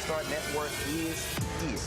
Star Network is here.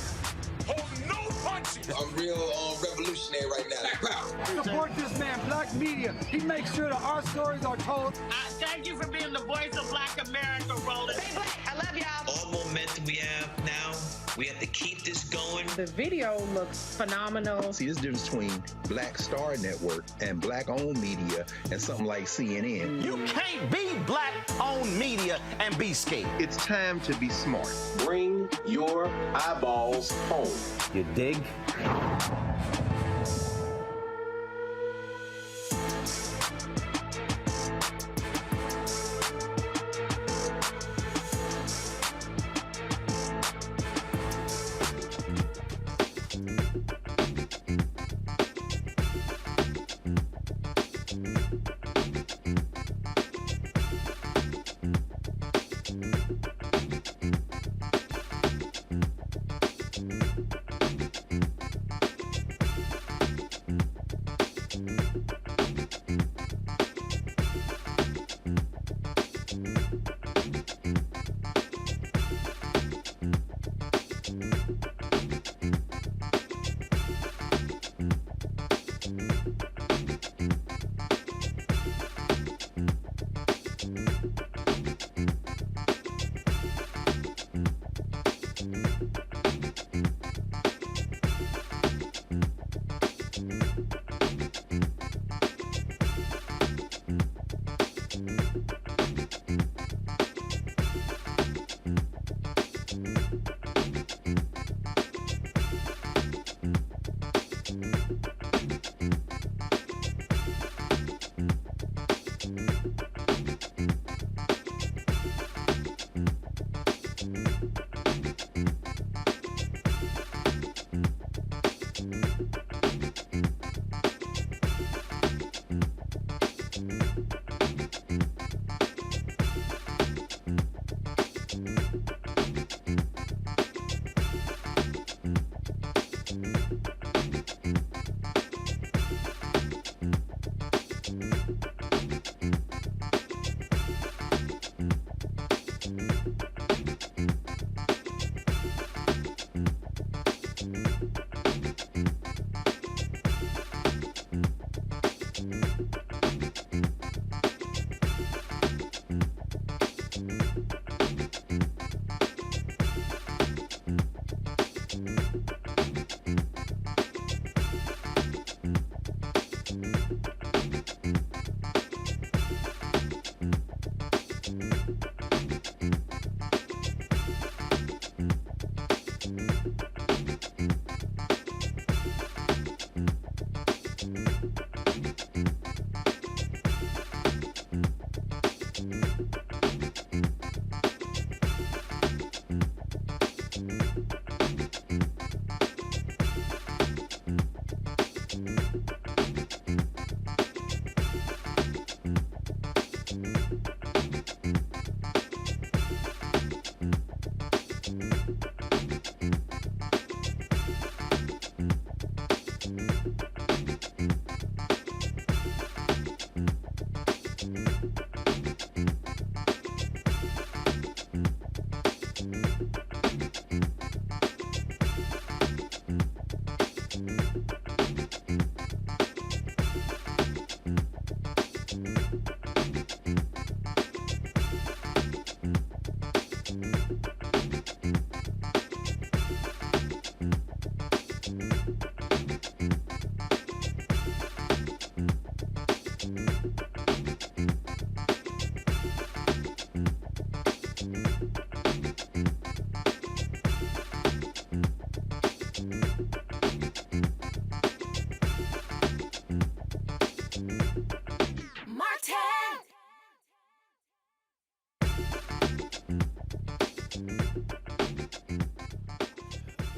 Oh, no punches! I'm real revolutionary right now. Support this man, Black Media. He makes sure that our stories are told. Thank you for being the voice of Black America, Roland. Stay black. I love y'all. All momentum we have now, we have to keep this going. The video looks phenomenal. See, there's a difference between Black Star Network and Black-owned media and something like CNN. You can't be Black-owned media and be scared. It's time to be smart. Bring your eyeballs home. You dig?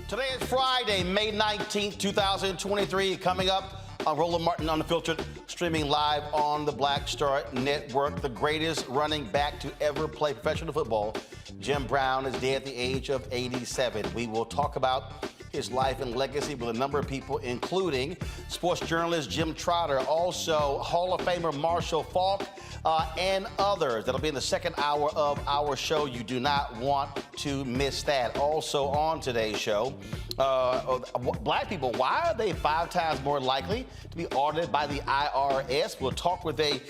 Today is Friday, May 19th, 2023. Coming up on Roland Martin Unfiltered, streaming live on the Black Star Network. The greatest running back to ever play professional football, Jim Brown, is dead at the age of 87. We will talk about his life and legacy with a number of people, including sports journalist Jim Trotter, also Hall of Famer Marshall Faulk, and others. That'll be in the second hour of our show. You do not want to miss that. Also on today's show, black people, why are they 5 times more likely to be audited by the IRS? We'll talk with a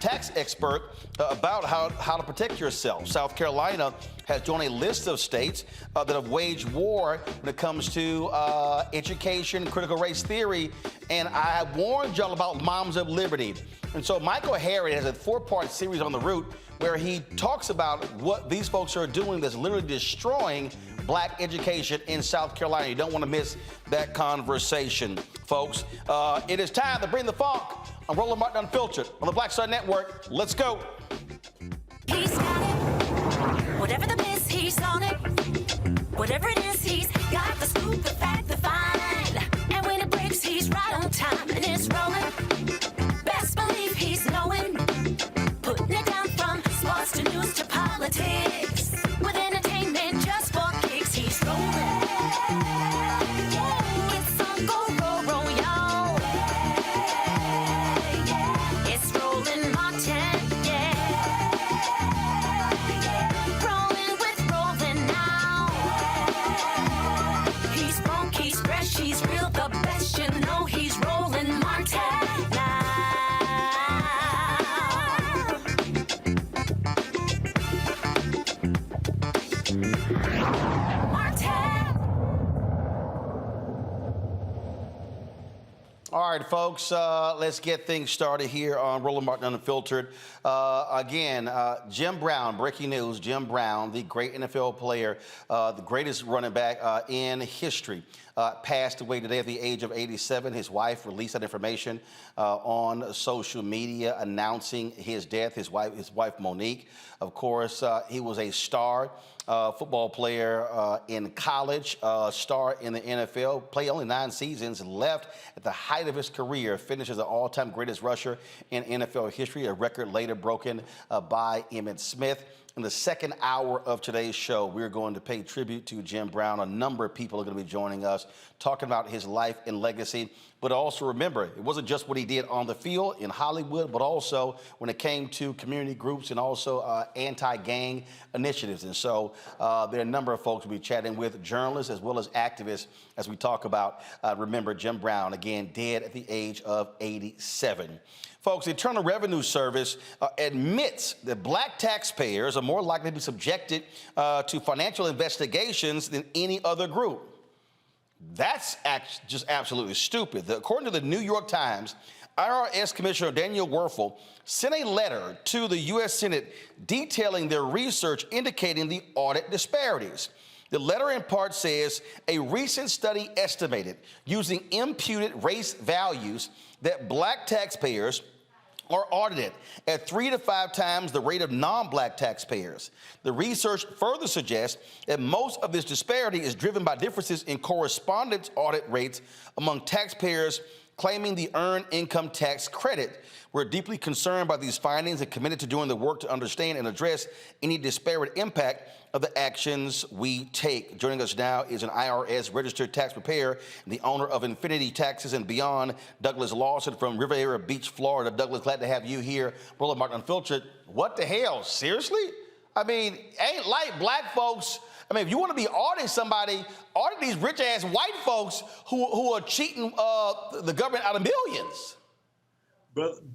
tax expert about how to protect yourself. South Carolina has joined a list of states that have waged war when it comes to education, critical race theory, and I warned y'all about Moms of Liberty. And so Michael Harriot has a 4-part series on the route where he talks about what these folks are doing that's literally destroying black education in South Carolina. You don't want to miss that conversation, folks. It is time to bring the funk on Roland Martin Unfiltered on the Black Star Network. Let's go. He's got it. Whatever the miss, he's on it. Whatever it is, he's got the scoop, the fact, the find. And when it breaks, he's right on time and it's rolling. Best believe he's knowing. Putting it down from sports to news to politics. With entertainment just for kicks, he's rolling. It's on go, y'all. It's Roland Martin, Rolling with Roland now. He's funk, he's fresh, he's real, the best, you know he's Roland Martin now. All right, folks, let's get things started here on Roland Martin Unfiltered. Again, Jim Brown, breaking news, Jim Brown, the great NFL player, the greatest running back in history, passed away today at the age of 87. His wife released that information on social media announcing his death. His wife Monique, of course, he was a star football player in college, star in the NFL, played only 9 seasons, left at the height of his career, finished as the all-time greatest rusher in NFL history, a record later broken by Emmitt Smith. In the second hour of today's show, we're going to pay tribute to Jim Brown. A number of people are going to be joining us, talking about his life and legacy. But also remember, it wasn't just what he did on the field in Hollywood, but also when it came to community groups and also anti-gang initiatives. And so there are a number of folks we'll be chatting with, journalists as well as activists, as we talk about, remember, Jim Brown, again, dead at the age of 87. Folks, the Internal Revenue Service admits that black taxpayers are more likely to be subjected to financial investigations than any other group. That's just absolutely stupid. According to the New York Times, IRS Commissioner Daniel Werfel sent a letter to the U.S. Senate detailing their research indicating the audit disparities. The letter in part says a recent study estimated using imputed race values that black taxpayers are audited at 3 to 5 times the rate of non-black taxpayers. The research further suggests that most of this disparity is driven by differences in correspondence audit rates among taxpayers claiming the Earned Income Tax Credit. We're deeply concerned by these findings and committed to doing the work to understand and address any disparate impact of the actions we take. Joining us now is an IRS-registered tax preparer and the owner of Infinity Taxes and Beyond, Douglas Lawson from Riviera Beach, Florida. Douglas, glad to have you here. Roland Martin Unfiltered. What the hell? Seriously? I mean, ain't like black folks. I mean, if you want to be auditing somebody, audit these rich-ass white folks who are cheating the government out of millions.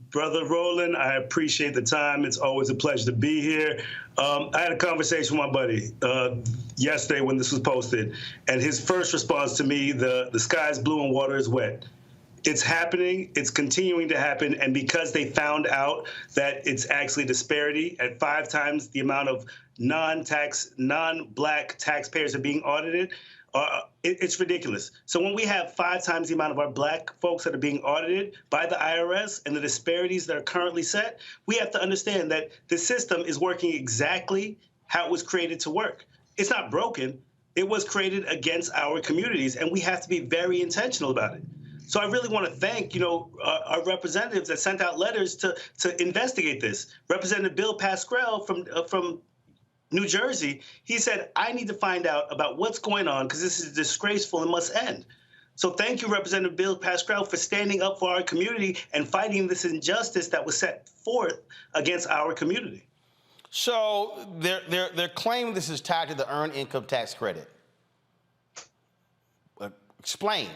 Brother Roland, I appreciate the time. It's always a pleasure to be here. I had a conversation with my buddy yesterday when this was posted, and his first response to me, the sky is blue and water is wet. It's happening. It's continuing to happen. And because they found out that it's actually disparity at 5 times the amount of non-black taxpayers are being audited, it's ridiculous. So when we have 5 times the amount of our black folks that are being audited by the IRS and the disparities that are currently set, we have to understand that the system is working exactly how it was created to work. It's not broken. It was created against our communities, and we have to be very intentional about it. So I really want to thank, our representatives that sent out letters to investigate this. Representative Bill Pascrell from New Jersey, he said, I need to find out about what's going on because this is disgraceful and must end. So thank you, Representative Bill Pascrell, for standing up for our community and fighting this injustice that was set forth against our community. So they're claiming this is tied to the earned income tax credit. Explain.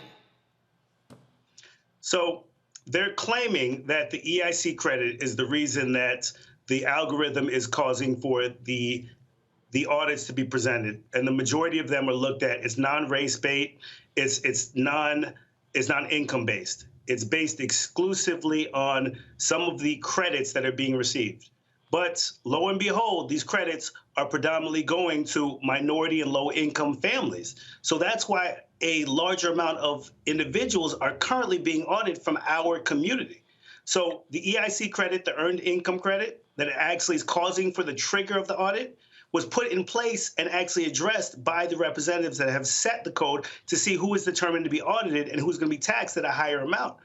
So they're claiming that the EIC credit is the reason that the algorithm is causing for the audits to be presented, and the majority of them are looked at. It's non-race based. It's non-income based. It's based exclusively on some of the credits that are being received. But lo and behold, these credits are predominantly going to minority and low-income families. So that's why a larger amount of individuals are currently being audited from our community. So the EIC credit, the earned income credit, that actually is causing for the trigger of the audit, was put in place and actually addressed by the representatives that have set the code to see who is determined to be audited and who's going to be taxed at a higher amount.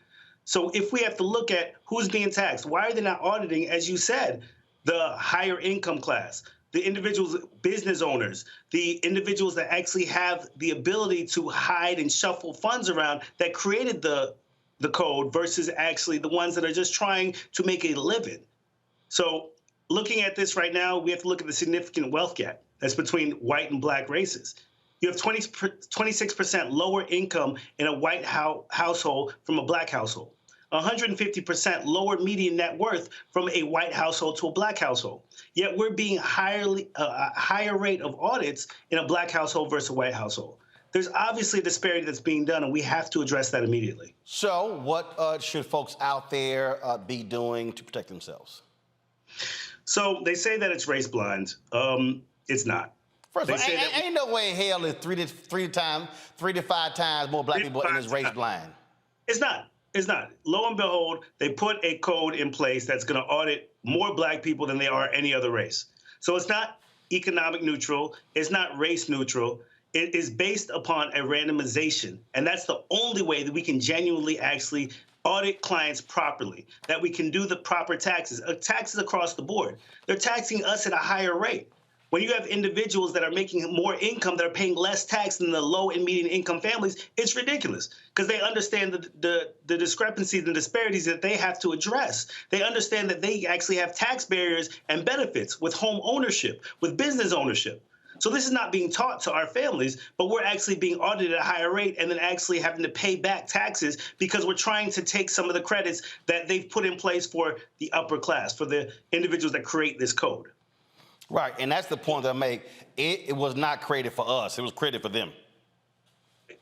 So if we have to look at who's being taxed, why are they not auditing, as you said, the higher income class, the individuals, business owners, the individuals that actually have the ability to hide and shuffle funds around that created the code versus actually the ones that are just trying to make a living? So looking at this right now, we have to look at the significant wealth gap that's between white and black races. You have 26% lower income in a white household from a black household. 150% lower median net worth from a white household to a black household. Yet we're being a higher rate of audits in a black household versus a white household. There's obviously a disparity that's being done, and we have to address that immediately. So what should folks out there be doing to protect themselves? So they say that it's race blind. It's not. First of all, ain't no way in hell is 3 to 5 times more black people in this race blind. It's not. It's not. Lo and behold, they put a code in place that's going to audit more black people than they are any other race. So it's not economic neutral. It's not race neutral. It is based upon a randomization. And that's the only way that we can genuinely actually audit clients properly, that we can do the proper taxes across the board. They're taxing us at a higher rate. When you have individuals that are making more income that are paying less tax than the low and median income families, it's ridiculous because they understand the discrepancies and disparities that they have to address. They understand that they actually have tax barriers and benefits with home ownership, with business ownership. So this is not being taught to our families, but we're actually being audited at a higher rate and then actually having to pay back taxes because we're trying to take some of the credits that they've put in place for the upper class, for the individuals that create this code. Right, and that's the point that I make. It was not created for us. It was created for them.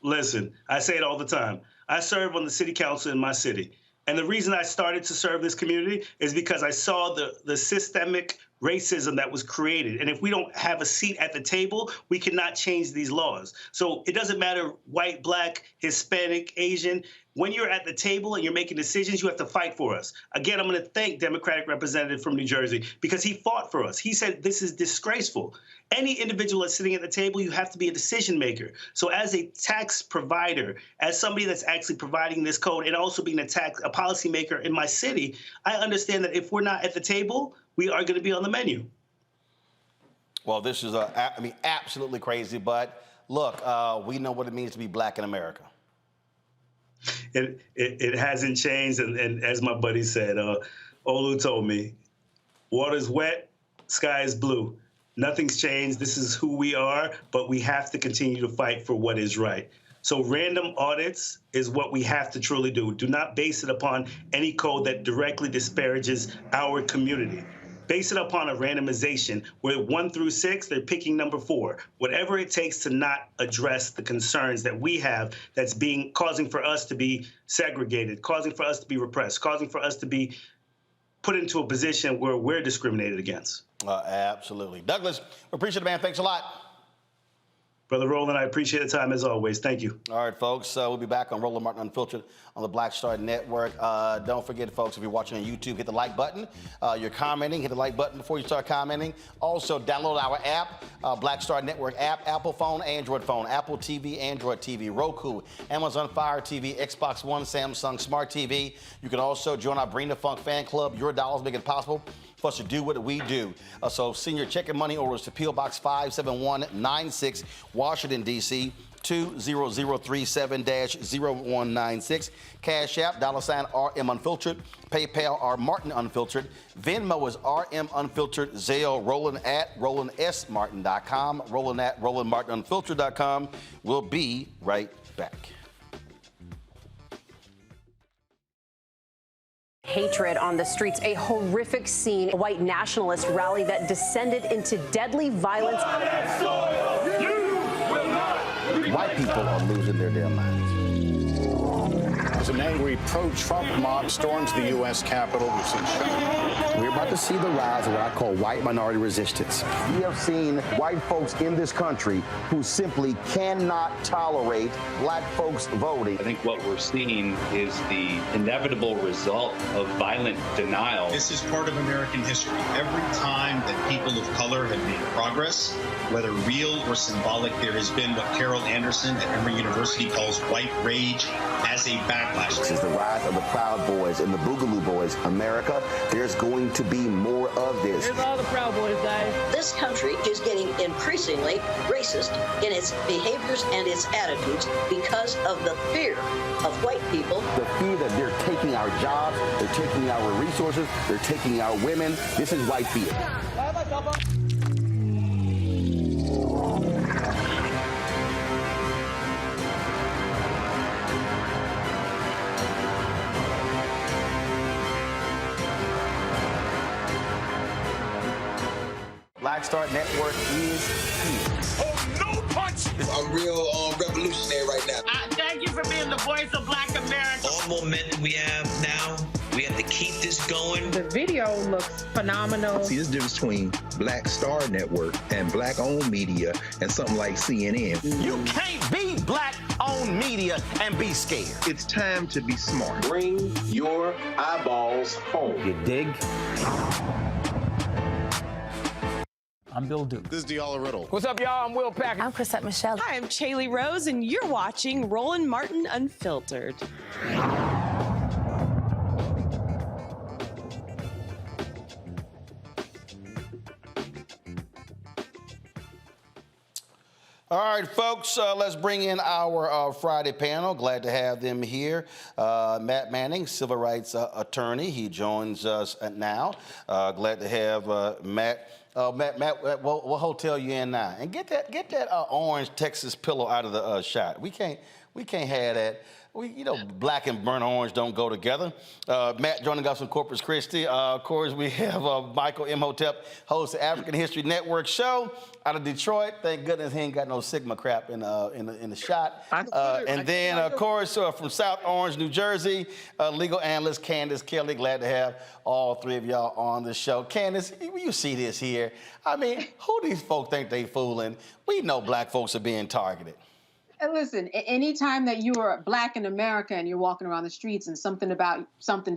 Listen, I say it all the time. I serve on the city council in my city. And the reason I started to serve this community is because I saw the systemic racism that was created. And if we don't have a seat at the table, we cannot change these laws. So it doesn't matter white, black, Hispanic, Asian. When you're at the table and you're making decisions, you have to fight for us. Again, I'm going to thank Democratic representative from New Jersey because he fought for us. He said this is disgraceful. Any individual that's sitting at the table, you have to be a decision maker. So as a tax provider, as somebody that's actually providing this code and also being a policymaker in my city, I understand that if we're not at the table, we are going to be on the menu. Well, this is, absolutely crazy. But look, we know what it means to be black in America. It hasn't changed. And as my buddy said, Olu told me, water's wet, sky is blue. Nothing's changed. This is who we are, but we have to continue to fight for what is right. So random audits is what we have to truly do. Do not base it upon any code that directly disparages our community. Base it upon a randomization where 1 through 6, they're picking number 4. Whatever it takes to not address the concerns that we have that's causing for us to be segregated, causing for us to be repressed, causing for us to be put into a position where we're discriminated against. Absolutely. Douglas, appreciate it, man. Thanks a lot. Brother Roland, I appreciate the time as always. Thank you. All right, folks. We'll be back on Roland Martin Unfiltered on the Black Star Network. Don't forget, folks, if you're watching on YouTube, hit the like button. You're commenting, hit the like button before you start commenting. Also, download our app, Black Star Network app, Apple phone, Android phone, Apple TV, Android TV, Roku, Amazon Fire TV, Xbox One, Samsung Smart TV. You can also join our Bring the Funk fan club. Your dollars make it possible. for us to do what we do. So send your check and money orders to P.O. Box 57196, Washington, D.C., 20037-0196. Cash App, $RM Unfiltered. PayPal, R Martin Unfiltered. Venmo is RM Unfiltered. Zelle, Roland at RolandSMartin.com. Roland at RolandMartinUnfiltered.com. We'll be right back. Hatred on the streets, a horrific scene, a white nationalist rally that descended into deadly violence. White people are losing their damn minds. As an angry pro-Trump mob storms the U.S. Capitol, we've seen shooting. We're about to see the rise of what I call white minority resistance. We have seen white folks in this country who simply cannot tolerate black folks voting. I think what we're seeing is the inevitable result of violent denial. This is part of American history. Every time that people of color have made progress, whether real or symbolic, there has been what Carol Anderson at Emory University calls white rage as a backlash. This is the rise of the Proud Boys and the Boogaloo Boys. America, there's going to be more of this. Here's all the Proud Boys, guys. This country is getting increasingly racist in its behaviors and its attitudes because of the fear of white people. The fear that they're taking our jobs, they're taking our resources, they're taking our women. This is white fear. Black Star Network is here. Oh, no punch! I'm real revolutionary right now. Thank you for being the voice of Black America. All momentum we have now, we have to keep this going. The video looks phenomenal. See, this difference between Black Star Network and black-owned media and something like CNN. You can't be black-owned media and be scared. It's time to be smart. Bring your eyeballs home. You dig? I'm Bill Duke. This is Diala Riddle. What's up, y'all? I'm Will Packer. I'm Chrisette Michelle. Hi, I'm Chaley Rose, and you're watching Roland Martin Unfiltered. All right, folks, let's bring in our Friday panel. Glad to have them here. Matt Manning, civil rights attorney. He joins us now. Glad to have Matt. Matt, what hotel you in now? And get that orange Texas pillow out of the shot. We can't have that. Black and burnt orange don't go together. Matt joining us from Corpus Christi. Of course, we have Michael Imhotep, host of African History Network show out of Detroit. Thank goodness he ain't got no Sigma crap in the shot. And then, of course, from South Orange, New Jersey, legal analyst Candace Kelly. Glad to have all three of y'all on the show. Candace, you see this here. I mean, who these folk think they fooling? We know black folks are being targeted. And listen, anytime that you are black in America and you're walking around the streets and something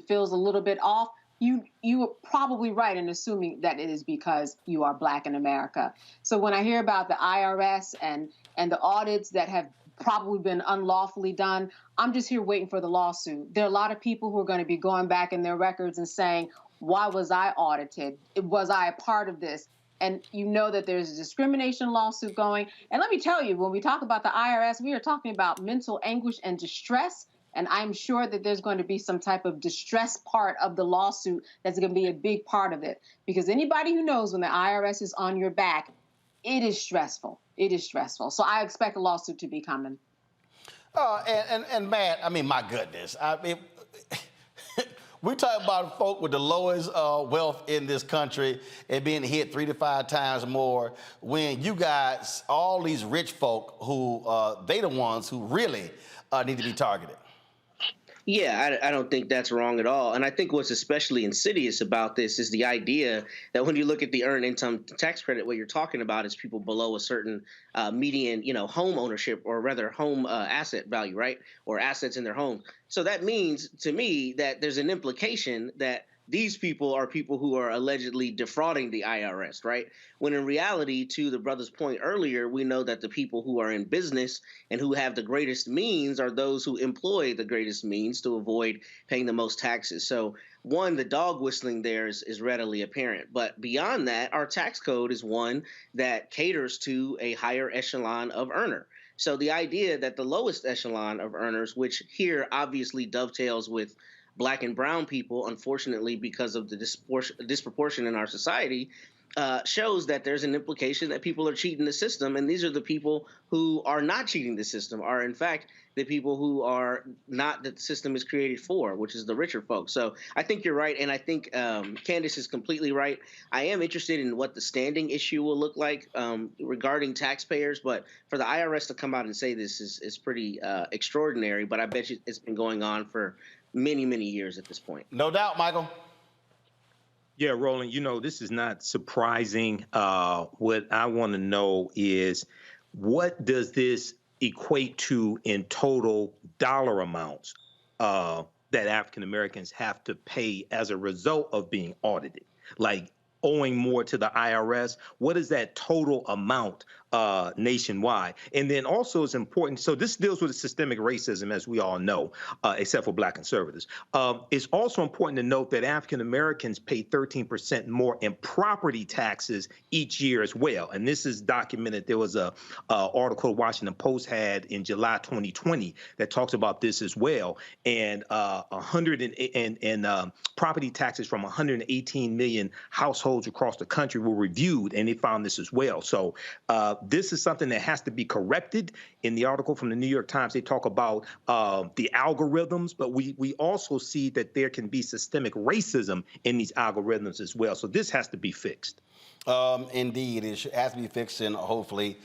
feels a little bit off, you are probably right in assuming that it is because you are black in America. So when I hear about the IRS and the audits that have probably been unlawfully done, I'm just here waiting for the lawsuit. There are a lot of people who are going to be going back in their records and saying, why was I audited? Was I a part of this? And you know that there's a discrimination lawsuit going. And let me tell you, when we talk about the IRS, we are talking about mental anguish and distress. And I'm sure that there's going to be some type of distress part of the lawsuit that's going to be a big part of it. Because anybody who knows when the IRS is on your back, it is stressful. It is stressful. So I expect a lawsuit to be coming. And Matt, I mean, my goodness. I mean, we talk about folk with the lowest wealth in this country and being hit 3 to 5 times more when you got all these rich folk who they the ones who really need to be targeted. Yeah, I don't think that's wrong at all. And I think what's especially insidious about this is the idea that when you look at the earned income tax credit, what you're talking about is people below a certain median, home ownership, or rather home asset value, right? Or assets in their home. So that means to me that there's an implication that these people are people who are allegedly defrauding the IRS, right? When in reality, to the brother's point earlier, we know that the people who are in business and who have the greatest means are those who employ the greatest means to avoid paying the most taxes. So one, the dog whistling there is readily apparent. But beyond that, our tax code is one that caters to a higher echelon of earner. So the idea that the lowest echelon of earners, which here obviously dovetails with Black and brown people, unfortunately, because of the disproportion in our society, shows that there's an implication that people are cheating the system. And these are the people who are not cheating the system, are in fact the people who are not, that the system is created for, which is the richer folks. So I think you're right. And I think Candace is completely right. I am interested in what the standing issue will look like regarding taxpayers. But for the IRS to come out and say this is pretty extraordinary. But I bet you it's been going on for many, many years at this point. No doubt, Michael. Yeah, Roland, this is not surprising. What I want to know is, what does this equate to in total dollar amounts that African Americans have to pay as a result of being audited? Like owing more to the IRS? What is that total amount nationwide? And then also it's important, so this deals with systemic racism, as we all know, except for Black conservatives. It's also important to note that African Americans pay 13% more in property taxes each year as well. And this is documented. There was a article Washington Post had in July 2020 that talks about this as well. And property taxes from 118 million households across the country were reviewed, and they found this as well. So this is something that has to be corrected. In the article from the New York Times, they talk about the algorithms, but we also see that there can be systemic racism in these algorithms as well. So this has to be fixed. Indeed, it has to be fixed, and hopefully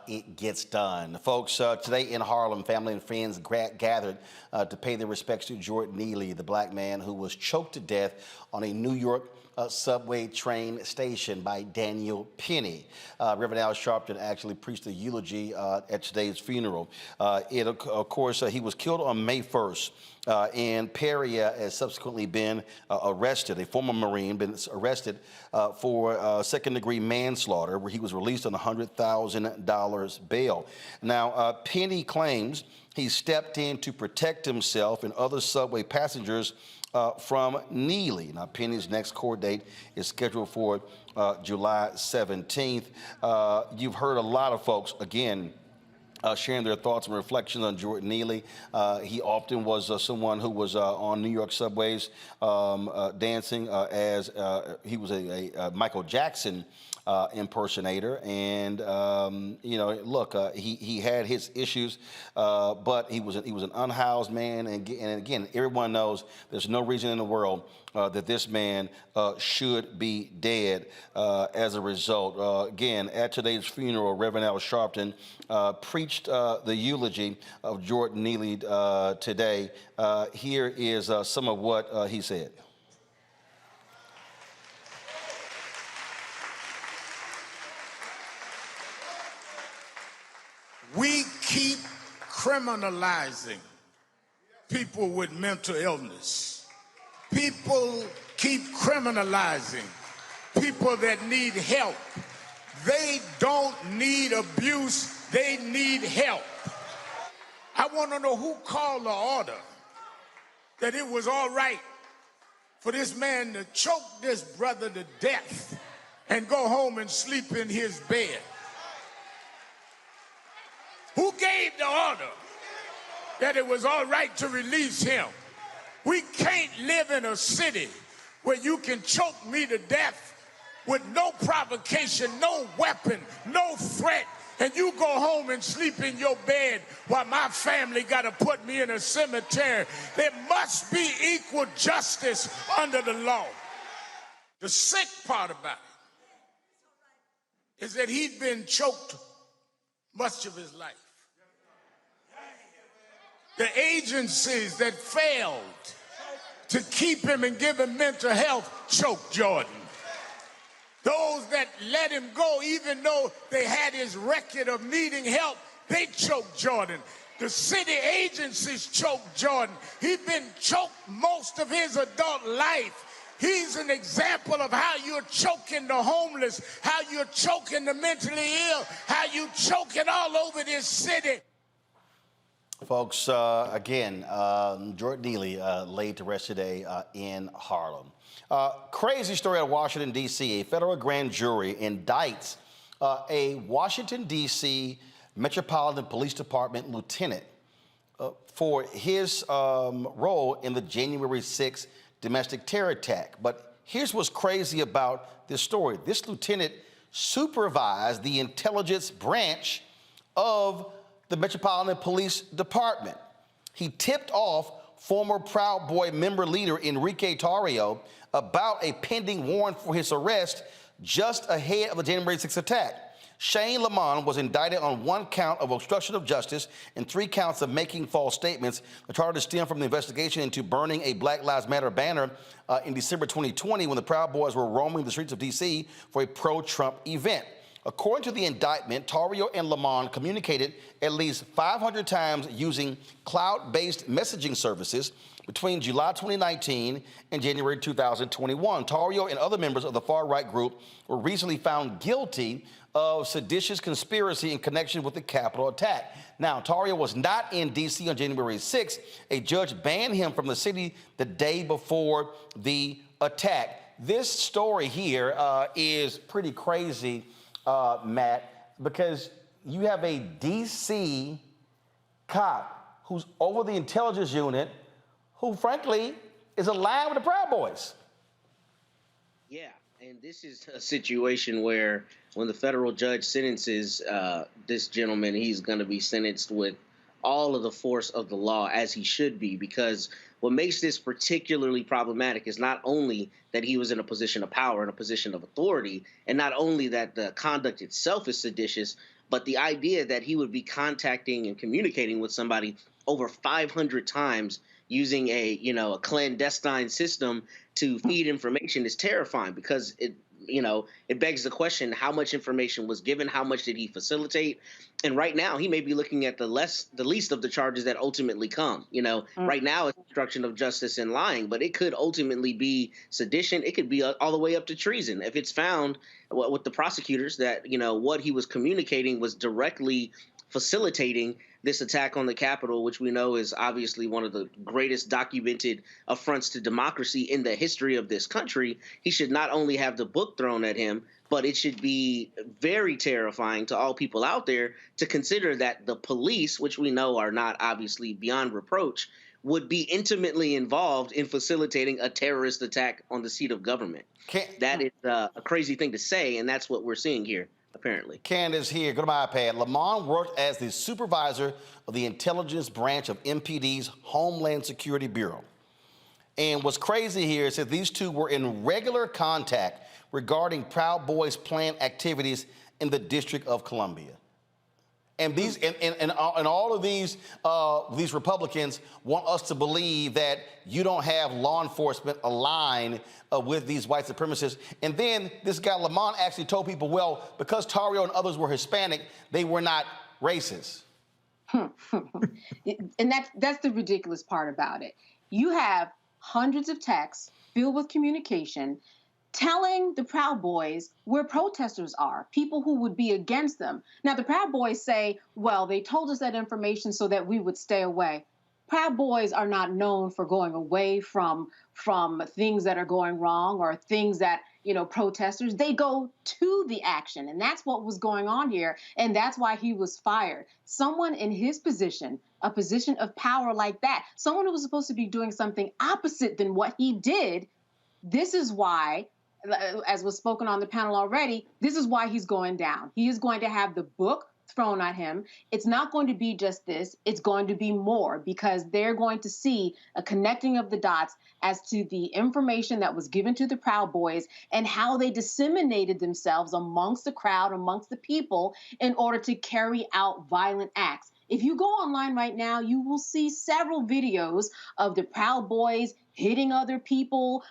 it gets done. Folks, today in Harlem, family and friends gathered to pay their respects to Jordan Neely, the Black man who was choked to death on a New York subway train station by Daniel Penny. Reverend Al Sharpton actually preached a eulogy at today's funeral. Of course, he was killed on May 1st. And Perry has subsequently been arrested, a former Marine, been arrested for second-degree manslaughter, where he was released on $100,000 bail. Now, Penny claims he stepped in to protect himself and other subway passengers from Neely. Now, Penny's next court date is scheduled for July 17th. You've heard a lot of folks, again, sharing their thoughts and reflections on Jordan Neely. He often was someone who was on New York subways dancing as he was a Michael Jackson impersonator. And, look, he had his issues, but he was an unhoused man. And again, everyone knows there's no reason in the world that this man should be dead as a result. Again, at today's funeral, Reverend Al Sharpton preached the eulogy of Jordan Neely today. Here is some of what he said. We keep criminalizing people with mental illness. People keep criminalizing people that need help. They don't need abuse, they need help. I want to know who called the order that it was all right for this man to choke this brother to death and go home and sleep in his bed. Who gave the order that it was all right to release him? We can't live in a city where you can choke me to death with no provocation, no weapon, no threat, and you go home and sleep in your bed while my family got to put me in a cemetery. There must be equal justice under the law. The sick part about it is that he'd been choked much of his life. The agencies that failed to keep him and give him mental health choked Jordan. Those that let him go, even though they had his record of needing help, they choked Jordan. The city agencies choked Jordan. He'd been choked most of his adult life. He's an example of how you're choking the homeless, how you're choking the mentally ill, how you're choking all over this city. Folks, again, Jordan Neely laid to rest today in Harlem. Crazy story out of Washington, D.C. A federal grand jury indicts a Washington, D.C. Metropolitan Police Department lieutenant for his role in the January 6th domestic terror attack. But here's what's crazy about this story. This lieutenant supervised the intelligence branch of the Metropolitan Police Department. He tipped off former Proud Boy member leader Enrique Tarrio about a pending warrant for his arrest just ahead of the January 6th attack. Shane Lamont was indicted on 1 count of obstruction of justice and 3 counts of making false statements. The charges stem from the investigation into burning a Black Lives Matter banner in December 2020 when the Proud Boys were roaming the streets of D.C. for a pro-Trump event. According to the indictment, Tarrio and Lamont communicated at least 500 times using cloud-based messaging services between July 2019 and January 2021. Tarrio and other members of the far-right group were recently found guilty of seditious conspiracy in connection with the Capitol attack. Now, Tarrio was not in D.C. on January 6th. A judge banned him from the city the day before the attack. This story here is pretty crazy, Matt, because you have a D.C. cop who's over the intelligence unit who, frankly, is aligned with the Proud Boys. Yeah, and this is a situation where when the federal judge sentences this gentleman, he's going to be sentenced with all of the force of the law, as he should be, because what makes this particularly problematic is not only that he was in a position of power, in a position of authority, and not only that the conduct itself is seditious, but the idea that he would be contacting and communicating with somebody over 500 times using a clandestine system to feed information is terrifying, because it begs the question, how much information was given? How much did he facilitate? And right now, he may be looking at the least of the charges that ultimately come. Right now it's obstruction of justice and lying, but it could ultimately be sedition. It could be all the way up to treason. If it's found with the prosecutors that, what he was communicating was directly facilitating this attack on the Capitol, which we know is obviously one of the greatest documented affronts to democracy in the history of this country, he should not only have the book thrown at him, but it should be very terrifying to all people out there to consider that the police, which we know are not obviously beyond reproach, would be intimately involved in facilitating a terrorist attack on the seat of government. That is a crazy thing to say, and that's what we're seeing here. Apparently. Candace here, go to my iPad. Lamont worked as the supervisor of the intelligence branch of MPD's Homeland Security Bureau. And what's crazy here is that these two were in regular contact regarding Proud Boys' planned activities in the District of Columbia. And these and all of these Republicans want us to believe that you don't have law enforcement aligned with these white supremacists. And then this guy Lamont actually told people, well, because Tarrio and others were Hispanic, they were not racist. And that's the ridiculous part about it. You have hundreds of texts filled with communication telling the Proud Boys where protesters are, people who would be against them. Now, the Proud Boys say, well, they told us that information so that we would stay away. Proud Boys are not known for going away from things that are going wrong or things that, protesters. They go to the action, and that's what was going on here, and that's why he was fired. Someone in his position, a position of power like that, someone who was supposed to be doing something opposite than what he did, this is why, as was spoken on the panel already, this is why he's going down. He is going to have the book thrown at him. It's not going to be just this. It's going to be more, because they're going to see a connecting of the dots as to the information that was given to the Proud Boys and how they disseminated themselves amongst the crowd, amongst the people, in order to carry out violent acts. If you go online right now, you will see several videos of the Proud Boys hitting other people,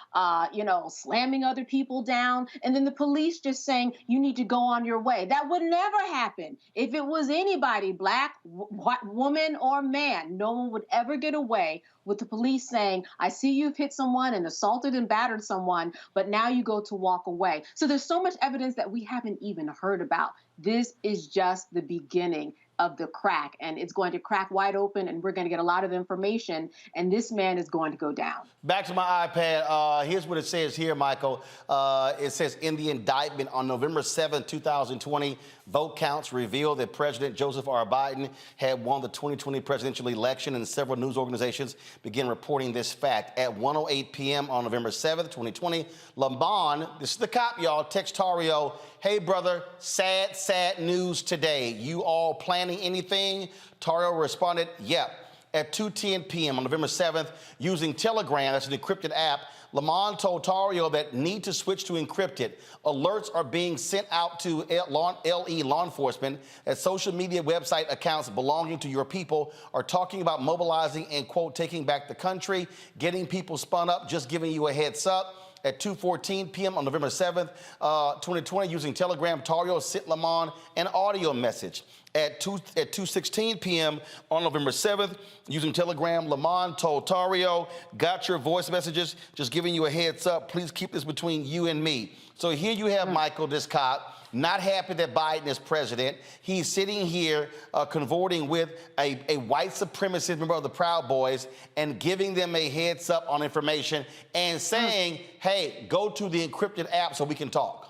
slamming other people down, and then the police just saying, you need to go on your way. That would never happen. If it was anybody, black, white, woman, or man, no one would ever get away with the police saying, I see you've hit someone and assaulted and battered someone, but now you go to walk away. So there's so much evidence that we haven't even heard about. This is just the beginning. of the crack, and it's going to crack wide open, and we're going to get a lot of information, and this man is going to go down. Back to my iPad. Here's what it says here, Michael. It says, in the indictment on November 7, 2020, vote counts revealed that President Joseph R. Biden had won the 2020 presidential election, and several news organizations began reporting this fact. At 1:08 p.m. on November 7, 2020, Lamont, this is the cop, y'all, text Tario, hey, brother, sad, sad news today. You all planning anything? Tario responded, yep. At 2:10 p.m. on November 7th, using Telegram, that's an encrypted app, Lamont told Tario that need to switch to encrypted. Alerts are being sent out to LE law enforcement as social media website accounts belonging to your people are talking about mobilizing and, quote, taking back the country, getting people spun up, just giving you a heads up. At 2:14 p.m. on November 7th, 2020, using Telegram, Tario sent Lamont an audio message. At 2:16 p.m. on November 7th, using Telegram, Lamont told Tario, got your voice messages, just giving you a heads up. Please keep this between you and me. So here you have Michael, this cop, not happy that Biden is president. He's sitting here convorting with a white supremacist member of the Proud Boys and giving them a heads up on information and saying, hey, go to the encrypted app so we can talk.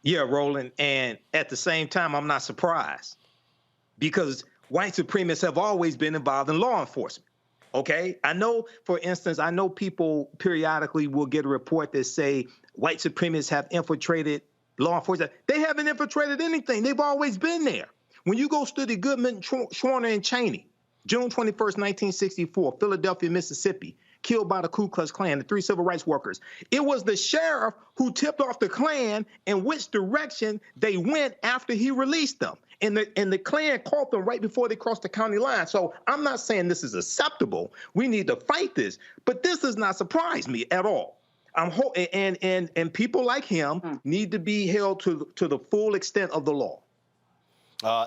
Yeah, Roland. And at the same time, I'm not surprised because white supremacists have always been involved in law enforcement. Okay. I know, for instance, I know people periodically will get a report that say white supremacists have infiltrated law enforcement. They haven't infiltrated anything. They've always been there. When you go study Goodman, Schwerner, and Cheney, June 21st, 1964, Philadelphia, Mississippi, killed by the Ku Klux Klan, the 3 civil rights workers. It was the sheriff who tipped off the Klan in which direction they went after he released them. And the Klan caught them right before they crossed the county line. So I'm not saying this is acceptable. We need to fight this. But this does not surprise me at all. And people like him need to be held to the full extent of the law.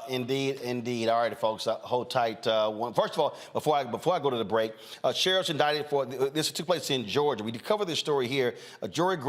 Indeed, indeed. All right, folks, hold tight. First of all, before I go to the break, sheriff's indicted for this took place in Georgia. We covered this story here. A Georgia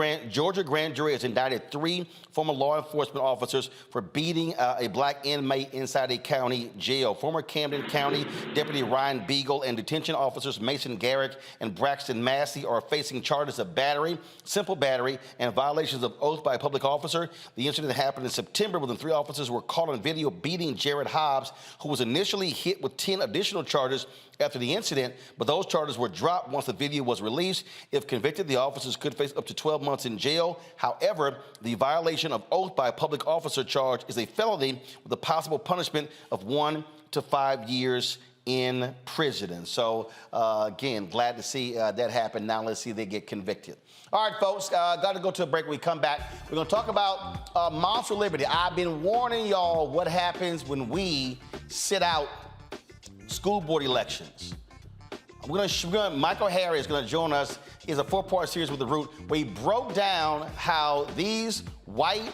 grand jury has indicted 3 former law enforcement officers for beating a black inmate inside a county jail. Former Camden County Deputy Ryan Beagle and detention officers Mason Garrick and Braxton Massey are facing charges of battery, simple battery, and violations of oath by a public officer. The incident happened in September when the 3 officers were caught on video beating Jared Hobbs, who was initially hit with 10 additional charges after the incident, but those charges were dropped once the video was released. If convicted, the officers could face up to 12 months in jail. However, the violation of oath by a public officer charge is a felony with a possible punishment of 1 to 5 years in prison. So, again, glad to see that happen. Now let's see if they get convicted. All right, folks, got to go to a break. When we come back, we're going to talk about March for Liberty. I've been warning y'all what happens when we sit out school board elections. Michael Harriot is going to join us. It's a 4-part series with The Root, where he broke down how these white,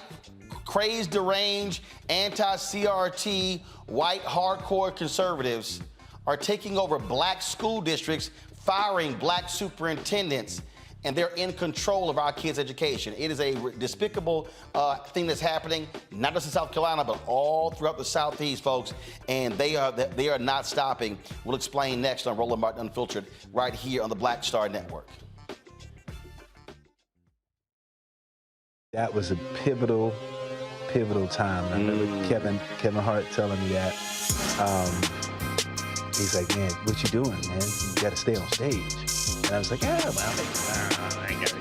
crazed, deranged, anti-CRT, white, hardcore conservatives are taking over black school districts, firing black superintendents, and they're in control of our kids' education. It is a despicable thing that's happening, not just in South Carolina, but all throughout the Southeast, folks, and they are not stopping. We'll explain next on Roland Martin Unfiltered, right here on the Black Star Network. That was a pivotal time. I remember Kevin Hart telling me that. He's like, man, what you doing, man? You got to stay on stage. And I was like, yeah, well,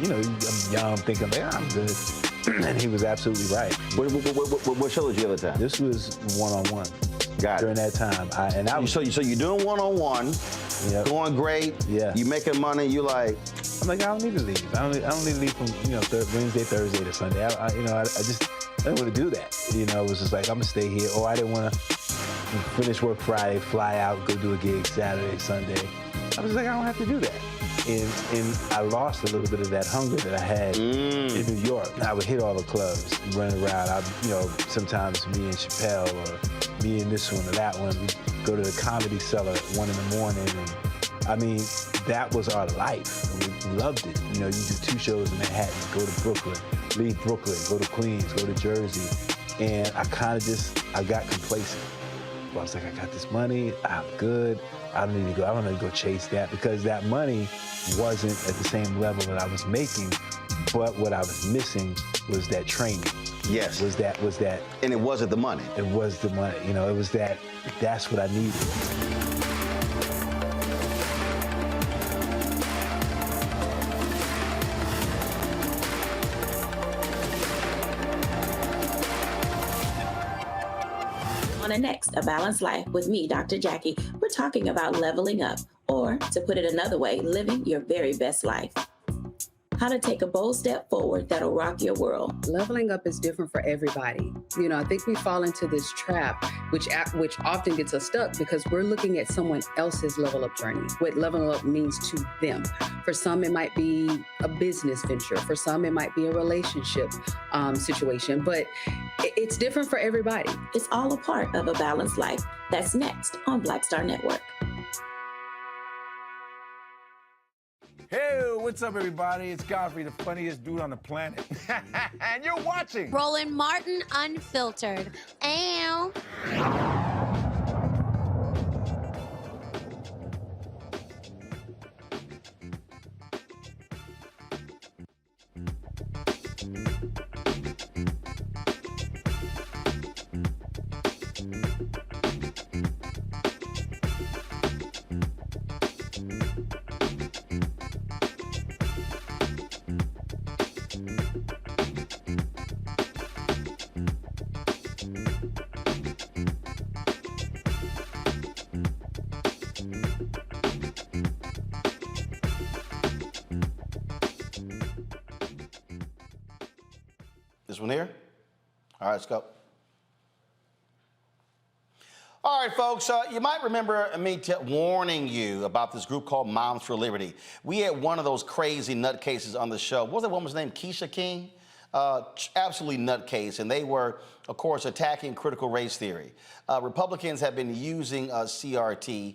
I'm young, thinking, like, I'm good. And he was absolutely right. What show did you have at the time? This was one-on-one. Got it. During that time. So you're doing one-on-one, going great. Yeah. You making money. You like. I'm like, I don't need to leave. I don't need to leave from Wednesday, Thursday to Sunday. I didn't want to do that. It was just like, I'm gonna stay here. Or I didn't want to finish work Friday, fly out, go do a gig Saturday, Sunday. I was like, I don't have to do that. And I lost a little bit of that hunger that I had in New York. I would hit all the clubs, run around. Sometimes me and Chappelle or me and this one or that one, we'd go to the Comedy Cellar at 1 in the morning. And that was our life. And we loved it. You do 2 shows in Manhattan, go to Brooklyn, leave Brooklyn, go to Queens, go to Jersey. And I got complacent. I was like, I got this money, I'm good. I don't need to go chase that, because that money wasn't at the same level that I was making, but what I was missing was that training. Yes. Was that. And it wasn't the money. It was the money, it was that's what I needed. On the next A Balanced Life with me, Dr. Jackie, we're talking about leveling up, or to put it another way, living your very best life. How to take a bold step forward that'll rock your world. Leveling up is different for everybody. I think we fall into this trap, which often gets us stuck because we're looking at someone else's level up journey, what leveling up means to them. For some, it might be a business venture. For some, it might be a relationship situation, but it's different for everybody. It's all a part of A Balanced Life. That's next on Black Star Network. Hey, what's up, everybody? It's Godfrey, the funniest dude on the planet. And you're watching Roland Martin Unfiltered. Ow. This one here? All right, let's go. All right, folks, you might remember me warning you about this group called Moms for Liberty. We had one of those crazy nutcases on the show. What was that woman's name? Keisha King? Absolutely nutcase. And they were, of course, attacking critical race theory. Republicans have been using CRT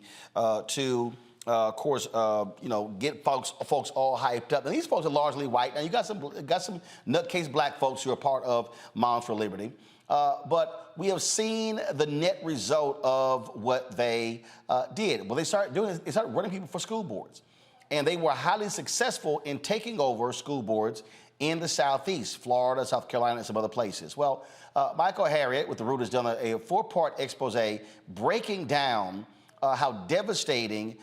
to of course, get folks all hyped up. And these folks are largely white. Now, you got some nutcase black folks who are part of Moms for Liberty. But we have seen the net result of what they did. What they started doing is they started running people for school boards. And they were highly successful in taking over school boards in the Southeast, Florida, South Carolina, and some other places. Well, Michael Harriot with the Root has done a four-part expose breaking down how devastating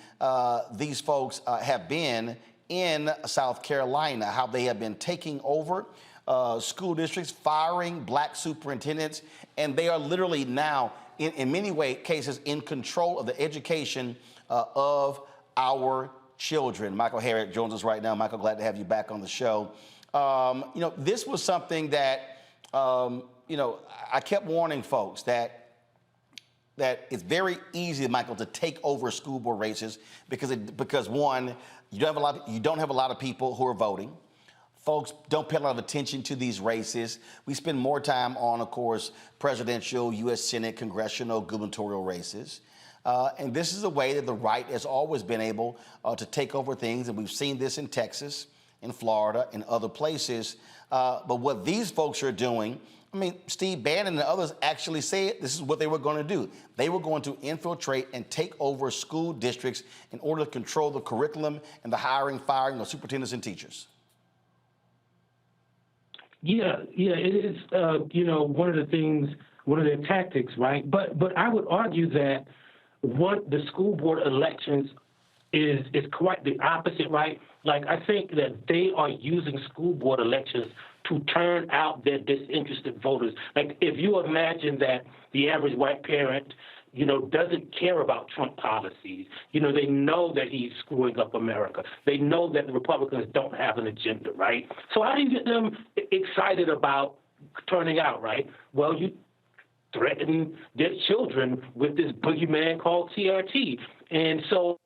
these folks have been in South Carolina, how they have been taking over school districts, firing black superintendents, and they are literally now, in many cases, in control of the education of our children. Michael Harriot joins us right now. Michael, glad to have you back on the show. This was something that, I kept warning folks that it's very easy, Michael, to take over school board races because one, you don't have a lot of people who are voting. Folks don't pay a lot of attention to these races. We spend more time on, of course, presidential, U.S. Senate, congressional, gubernatorial races. And this is a way that the right has always been able to take over things. And we've seen this in Texas, in Florida, and other places. But what these folks are doing, Steve Bannon and others actually said this is what they were going to do. They were going to infiltrate and take over school districts in order to control the curriculum and the hiring, firing of superintendents and teachers. Yeah, it is, one of the things, one of their tactics, right? But I would argue that the school board elections is quite the opposite, right? Like, I think that they are using school board elections to turn out their disinterested voters. Like, if you imagine that the average white parent, doesn't care about Trump policies. They know that he's screwing up America. They know that the Republicans don't have an agenda, right? So how do you get them excited about turning out, right? Well, you threaten their children with this boogeyman called CRT. And so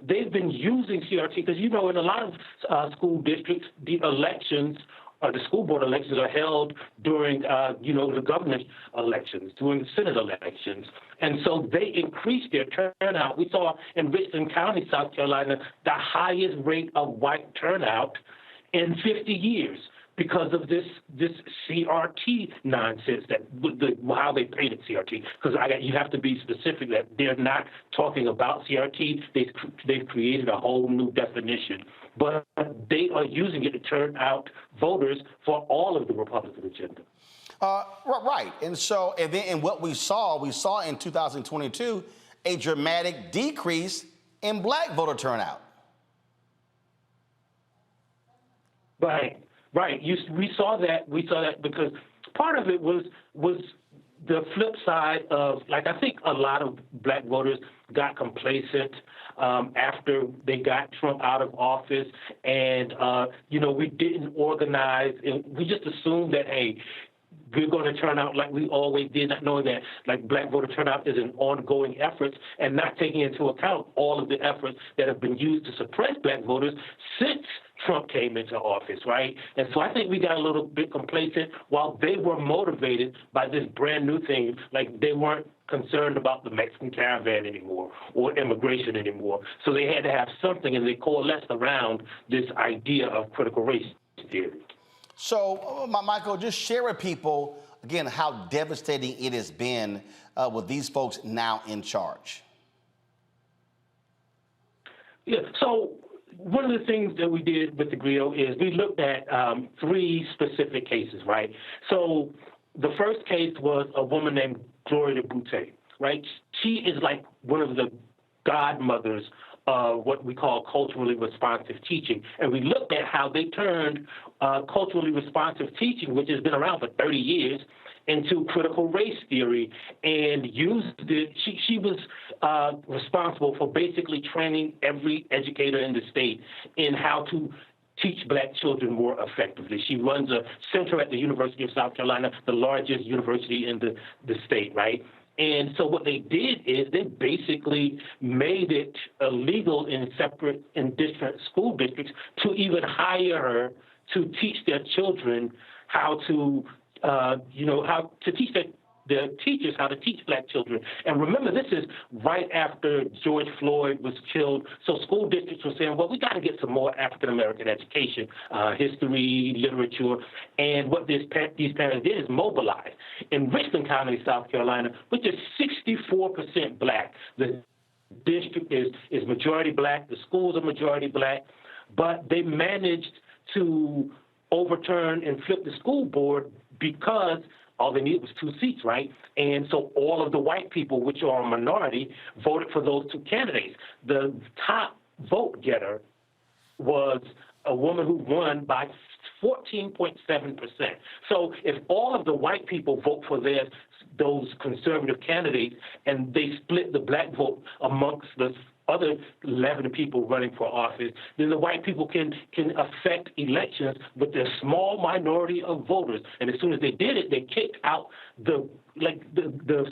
they've been using CRT because, in a lot of school districts, the elections the school board elections are held during, the governor's elections, during the Senate elections. And so they increased their turnout. We saw in Richland County, South Carolina, the highest rate of white turnout in 50 years. because of this CRT nonsense, that how they painted CRT. Because you have to be specific that they're not talking about CRT. They've created a whole new definition, but they are using it to turn out voters for all of the Republican agenda. Right, and what we saw in 2022 a dramatic decrease in black voter turnout. Right. We saw that because part of it was the flip side of, like, I think a lot of black voters got complacent after they got Trump out of office, and we didn't organize, and we just assumed that, hey, we're going to turn out like we always did, not knowing that like black voter turnout is an ongoing effort, and not taking into account all of the efforts that have been used to suppress black voters since Trump came into office, right? And so I think we got a little bit complacent while they were motivated by this brand new thing. Like, they weren't concerned about the Mexican caravan anymore or immigration anymore. So they had to have something, and they coalesced around this idea of critical race theory. So, Michael, just share with people, again, how devastating it has been with these folks now in charge. Yeah, so one of the things that we did with the grill is we looked at 3 specific cases, right? So the first case was a woman named Gloria Butte, right? She is like one of the godmothers of what we call culturally responsive teaching. And we looked at how they turned culturally responsive teaching, which has been around for 30 years, into critical race theory, and used it. She was responsible for basically training every educator in the state in how to teach black children more effectively. She runs a center at the University of South Carolina, the largest university in the state, right? And so what they did is they basically made it illegal in different school districts to even hire her to teach their children how to, how to teach their teachers how to teach black children. And remember, this is right after George Floyd was killed. So school districts were saying, well, we got to get some more African-American education, history, literature. And what these parents did is mobilize. In Richland County, South Carolina, which is 64% black, the district is majority black, the schools are majority black, but they managed to overturn and flip the school board because all they needed was 2 seats, right? And so all of the white people, which are a minority, voted for those 2 candidates. The top vote getter was a woman who won by 14.7%. So if all of the white people vote for those conservative candidates, and they split the black vote amongst the other 11 people running for office, then the white people can affect elections with a small minority of voters. And as soon as they did it, they kicked out the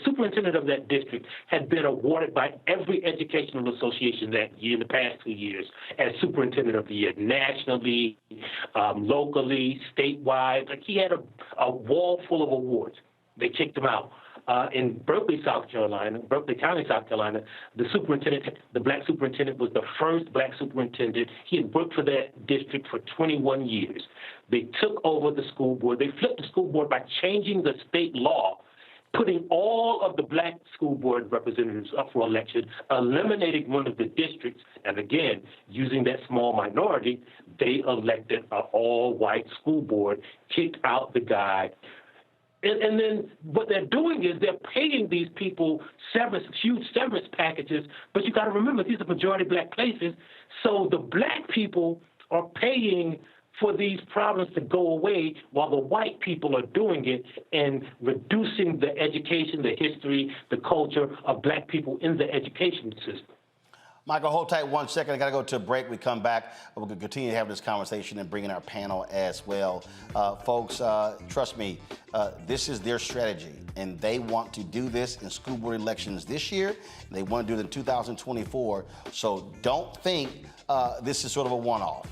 superintendent of that district had been awarded by every educational association that year, in the past 2 years, as superintendent of the year, nationally, locally, statewide. Like, he had a wall full of awards. They kicked him out. In Berkeley, South Carolina, Berkeley County, South Carolina, the black superintendent was the first black superintendent. He had worked for that district for 21 years. They took over the school board. They flipped the school board by changing the state law, putting all of the black school board representatives up for election, eliminating one of the districts, and again, using that small minority, they elected an all-white school board, kicked out the guy. And then what they're doing is they're paying these people huge severance packages, but you got to remember, these are majority black places, so the black people are paying for these problems to go away while the white people are doing it and reducing the education, the history, the culture of black people in the education system. Michael, hold tight 1 second. I got to go to a break. We come back. We're going to continue to have this conversation and bring in our panel as well. Folks, trust me, this is their strategy, and they want to do this in school board elections this year. And they want to do it in 2024. So don't think this is sort of a one-off.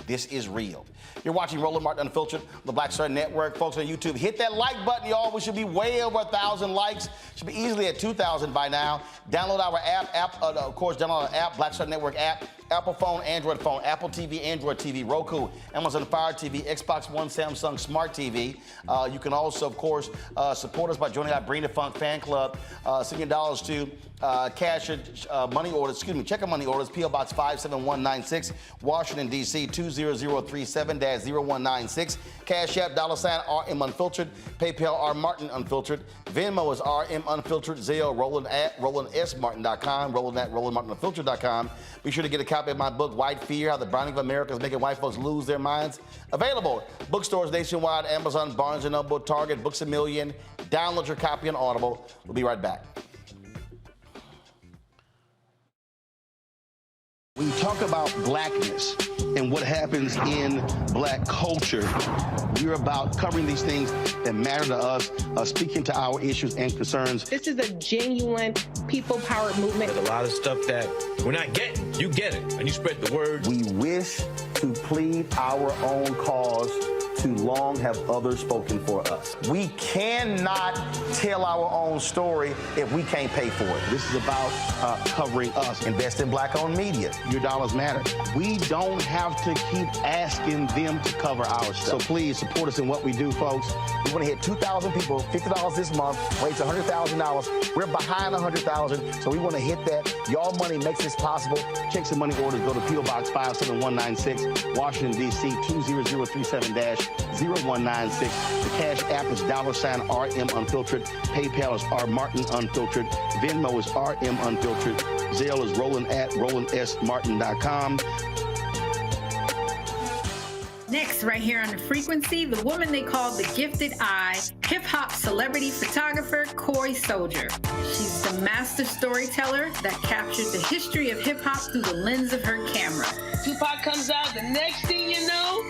This is real. You're watching Roland Martin Unfiltered on the Black Star Network. Folks on YouTube, hit that like button, y'all. We should be way over 1,000 likes. Should be easily at 2,000 by now. Download our app, of course, download our app, Black Star Network app. Apple phone, Android phone, Apple TV, Android TV, Roku, Amazon Fire TV, Xbox One, Samsung Smart TV. You can also, of course, support us by joining our Bring the Funk fan club. Send your dollars to cash money orders, check money orders, P.O. Box 57196, Washington, D.C. 20037-0196. Cash App, $RM Unfiltered. PayPal, R Martin Unfiltered. Venmo is RM Unfiltered. Zelle, Roland at RolandSMartin.com. Roland at RolandMartinUnfiltered.com. Be sure to get a copy of my book, White Fear, How the Browning of America is Making White Folks Lose Their Minds. Available bookstores nationwide, Amazon, Barnes & Noble, Target, Books A Million. Download your copy on Audible. We'll be right back. When you talk about blackness and what happens in black culture, we're about covering these things that matter to us, speaking to our issues and concerns. This is a genuine people-powered movement. There's a lot of stuff that we're not getting. You get it, and you spread the word. We wish to plead our own cause. Too long have others spoken for us. We cannot tell our own story if we can't pay for it. This is about covering us. Invest in black-owned media. Your dollars matter. We don't have to keep asking them to cover our stuff. So please support us in what we do, folks. We want to hit 2,000 people, $50 this month, raise $100,000. We're behind 100,000, so we want to hit that. Y'all money makes this possible. Check some money orders. Go to P.O. Box 57196, Washington, D.C. 20037-0196. The Cash App is $RM Unfiltered. PayPal is R Martin Unfiltered. Venmo is RM Unfiltered. Zelle is Roland at RolandSMartin.com. Next, right here on The Frequency, the woman they call the Gifted Eye, hip-hop celebrity photographer Coy Soldier. She's the master storyteller that captured the history of hip-hop through the lens of her camera. Tupac comes out, the next thing you know,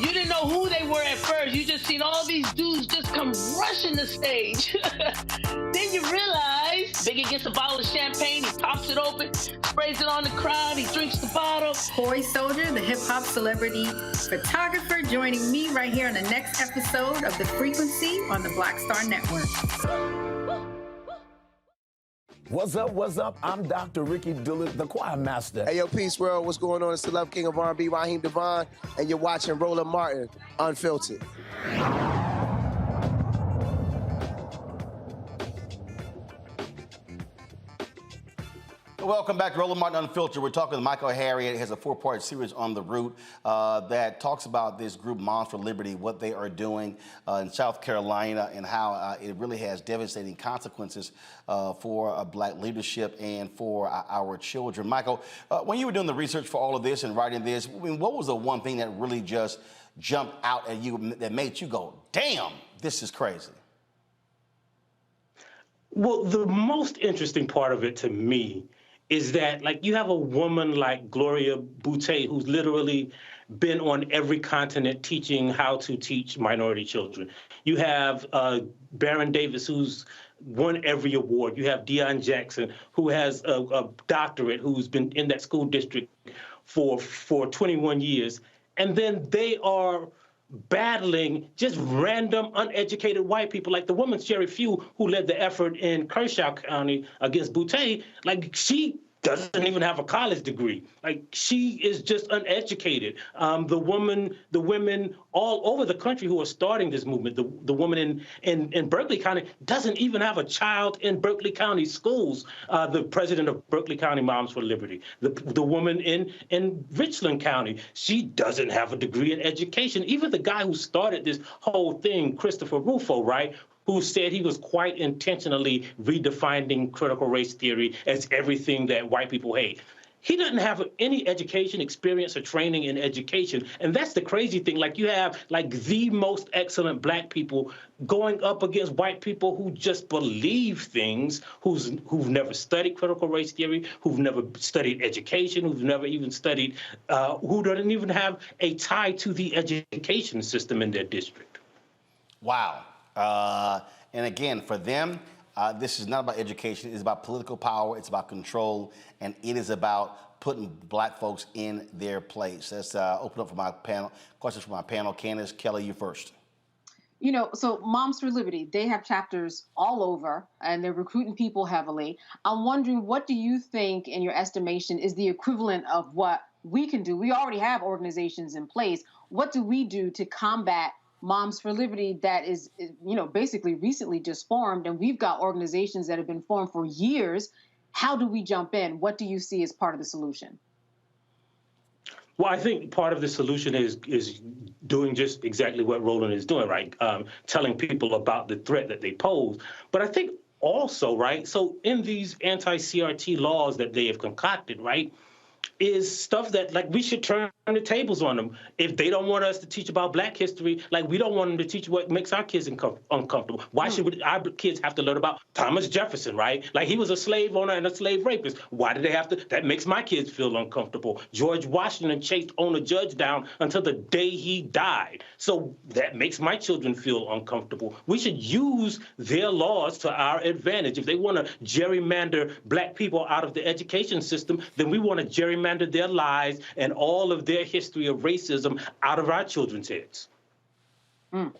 you didn't know who they were at first. You just seen all these dudes just come rushing the stage. Then you realize Biggie gets a bottle of champagne, he pops it open, sprays it on the crowd, he drinks the bottle. Coy Soldier, the hip-hop celebrity photographer, joining me right here on the next episode of The Frequency on the Black Star Network. What's up, what's up? I'm Dr. Ricky Dillard, the choir master. Hey, yo, Peace World, what's going on? It's the Love King of R&B, Raheem Devon, and you're watching Roland Martin Unfiltered. Welcome back to Roland Martin Unfiltered. We're talking to Michael Harriot. He has a 4-part series on the route that talks about this group, Moms for Liberty, what they are doing in South Carolina, and how it really has devastating consequences for black leadership and for our children. Michael, when you were doing the research for all of this and writing this, I mean, what was the one thing that really just jumped out at you that made you go, damn, this is crazy? Well, the most interesting part of it to me is that, like, you have a woman like Gloria Boutte, who's literally been on every continent teaching how to teach minority children. You have Baron Davis, who's won every award. You have Deion Jackson, who has a doctorate, who's been in that school district for 21 years. And then they are battling just random, uneducated white people, like the woman, Sherry Few, who led the effort in Kershaw County against Boutte. Like, she doesn't even have a college degree. Like, she is just uneducated. The women all over the country who are starting this movement, the woman in Berkeley County doesn't even have a child in Berkeley County schools. The president of Berkeley County Moms for Liberty, the woman in Richland County, she doesn't have a degree in education. Even the guy who started this whole thing, Christopher Rufo, right, who said he was quite intentionally redefining critical race theory as everything that white people hate. He doesn't have any education, experience, or training in education. And that's the crazy thing. Like, you have, like, the most excellent black people going up against white people who just believe things, who've never studied critical race theory, who've never studied education, who've never even studied, who don't even have a tie to the education system in their district. Wow. And again, for them, This is not about education. It's about political power. It's about control, and it is about putting black folks in their place. Let's open up for my panel. Questions for my panel. Candace, Kelly, you first. You know, so Moms for Liberty, they have chapters all over, and they're recruiting people heavily. I'm wondering, what do you think, in your estimation, is the equivalent of what we can do? We already have organizations in place. What do we do to combat Moms for Liberty that is, you know, basically recently just formed, and we've got organizations that have been formed for years? How do we jump in? What do you see as part of the solution? Well, I think part of the solution is doing just exactly what Roland is doing, right? Telling people about the threat that they pose. But I think also, right, so in these anti-CRT laws that they have concocted, right, is stuff that, like, we should turn the tables on them. If they don't want us to teach about Black history, like, we don't want them to teach what makes our kids uncomfortable. Why should our kids have to learn about Thomas Jefferson, right? Like, he was a slave owner and a slave rapist. Why do they have to? That makes my kids feel uncomfortable. George Washington chased owner judge down until the day he died. So that makes my children feel uncomfortable. We should use their laws to our advantage. If they want to gerrymander Black people out of the education system, then we want to gerrymander their lives and all of their history of racism out of our children's heads. All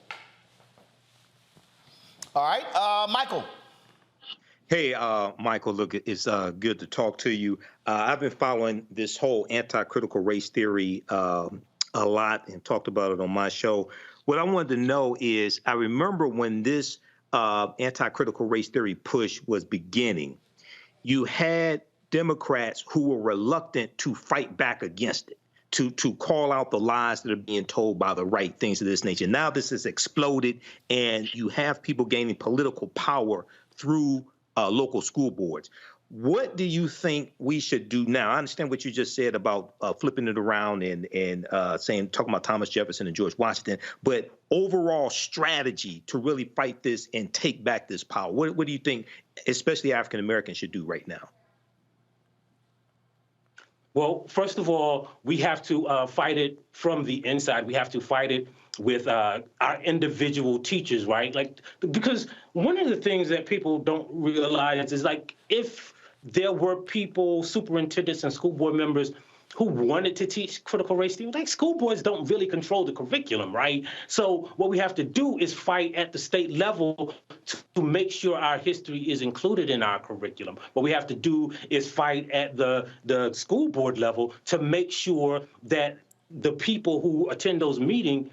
right, Michael. Hey, Michael, look, it's good to talk to you. I've been following this whole anti-critical race theory a lot and talked about it on my show. What I wanted to know is, I remember when this anti-critical race theory push was beginning, you had Democrats who were reluctant to fight back against it, to call out the lies that are being told by the right, things of this nature. Now this has exploded, and you have people gaining political power through local school boards. What do you think we should do now? I understand what you just said about flipping it around and talking about Thomas Jefferson and George Washington, but overall strategy to really fight this and take back this power. What do you think, especially African Americans, should do right now? Well, first of all, we have to fight it from the inside. We have to fight it with our individual teachers, right? Like, because one of the things that people don't realize is, like, if there were people, superintendents and school board members, who wanted to teach critical race theory, like, school boards don't really control the curriculum, right? So what we have to do is fight at the state level to make sure our history is included in our curriculum. What we have to do is fight at the school board level to make sure that the people who attend those meetings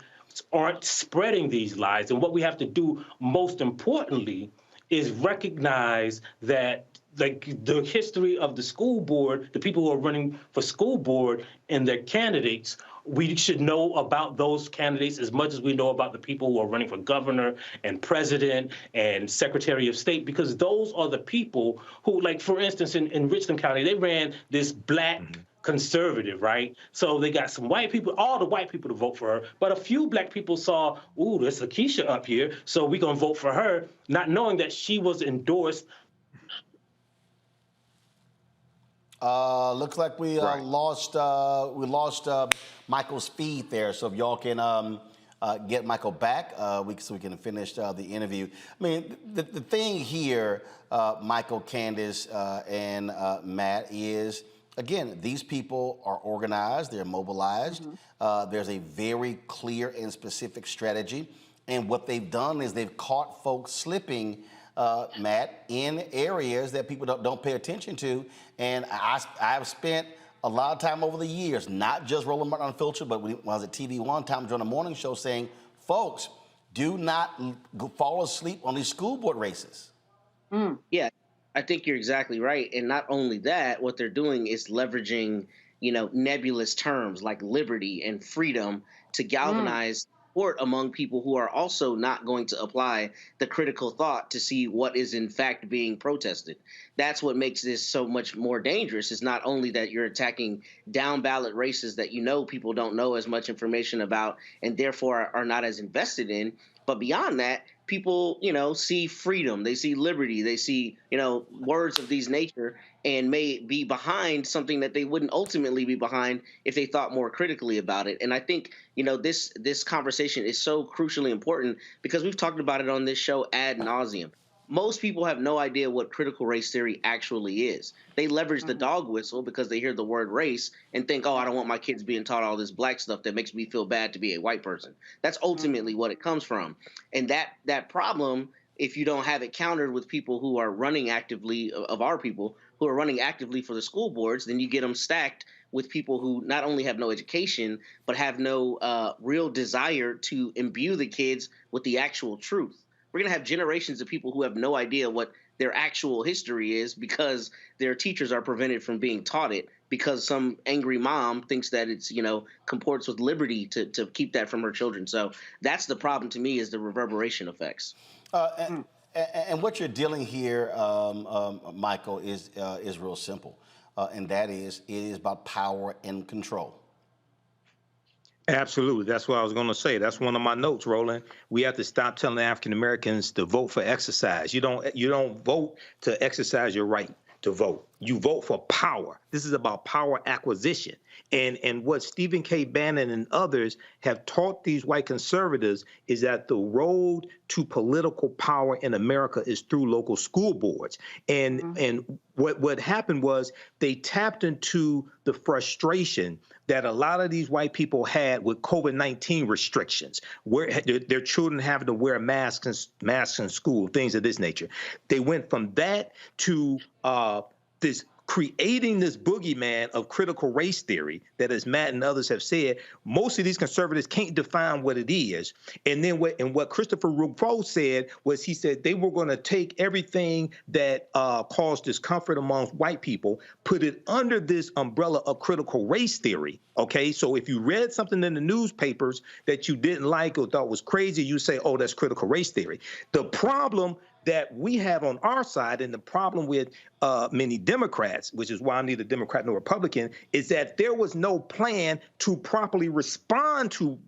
aren't spreading these lies. And what we have to do, most importantly, is recognize that, like, the history of the school board, the people who are running for school board and their candidates, we should know about those candidates as much as we know about the people who are running for governor and president and secretary of state, because those are the people who, like, for instance, in Richland County, they ran this Black conservative, right? So they got some white people, all the white people to vote for her, but a few Black people saw, ooh, there's Lakeisha up here, so we're going to vote for her, not knowing that she was endorsed. Looks like we lost Michael's feed there. So if y'all can get Michael back, so we can finish the interview. I mean, the thing here, Michael, Candace, and Matt, is, again, these people are organized, they're mobilized. There's a very clear and specific strategy. And what they've done is they've caught folks slipping, Matt, in areas that people don't pay attention to. And I've spent a lot of time over the years, not just Roland Martin Unfiltered, but when I was at TV one time during a morning show, saying, folks, do not fall asleep on these school board races. Yeah, I think you're exactly right. And not only that, what they're doing is leveraging, nebulous terms like liberty and freedom to galvanize support among people who are also not going to apply the critical thought to see what is in fact being protested. That's what makes this so much more dangerous. It's not only that you're attacking down ballot races that people don't know as much information about and therefore are not as invested in, but beyond that, people, see freedom, they see liberty, they see, words of these nature, and may be behind something that they wouldn't ultimately be behind if they thought more critically about it. And I think, this conversation is so crucially important because we've talked about it on this show ad nauseum. most people have no idea what critical race theory actually is. They leverage the dog whistle because they hear the word race and think, oh, I don't want my kids being taught all this black stuff that makes me feel bad to be a white person. That's ultimately what it comes from. And that problem, if you don't have it countered with people who are running actively, of our people, who are running actively for the school boards, then you get them stacked with people who not only have no education, but have no real desire to imbue the kids with the actual truth. We're going to have generations of people who have no idea what their actual history is because their teachers are prevented from being taught it because some angry mom thinks that it's, comports with liberty to keep that from her children. So that's the problem to me, is the reverberation effects. And what you're dealing here, Michael, is real simple. And that is, it is about power and control. Absolutely. That's what I was going to say. That's one of my notes, Roland. We have to stop telling African Americans to vote for exercise. You don't vote to exercise your right to vote. You vote for power. This is about power acquisition. And what Stephen K. Bannon and others have taught these white conservatives is that the road to political power in America is through local school boards. And what happened was they tapped into the frustration that a lot of these white people had with COVID-19 restrictions, where their children having to wear masks in school, things of this nature. They went from that to this creating this boogeyman of critical race theory that, as Matt and others have said, most of these conservatives can't define what it is. And then what Christopher Rufo said was, he said they were going to take everything that caused discomfort among white people, put it under this umbrella of critical race theory. Okay, so if you read something in the newspapers that you didn't like or thought was crazy, you say, oh, that's critical race theory. The problem that we have on our side, and the problem with many Democrats, which is why I'm neither Democrat nor Republican, is that there was no plan to properly respond to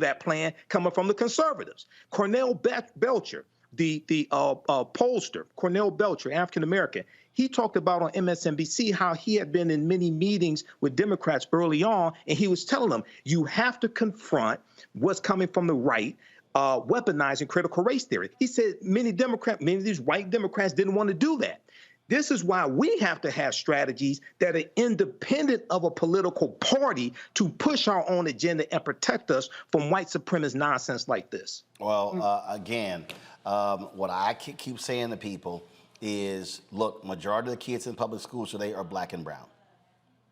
that plan coming from the conservatives. Cornell Belcher, the pollster, Cornell Belcher, African American, he talked about on MSNBC how he had been in many meetings with Democrats early on, and he was telling them, you have to confront what's coming from the right, weaponizing critical race theory. He said many of these white Democrats didn't want to do that. This is why we have to have strategies that are independent of a political party to push our own agenda and protect us from white supremacist nonsense like this. Well, again, what I keep saying to people is, look, majority of the kids in public schools today are black and brown.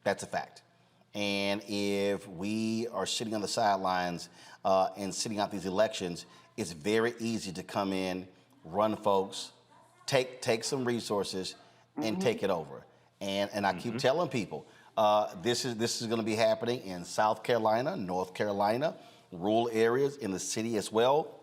That's a fact. And if we are sitting on the sidelines and sitting out these elections, it's very easy to come in, run folks, take some resources, and take it over. And I keep telling people, this is going to be happening in South Carolina, North Carolina, rural areas, in the city as well.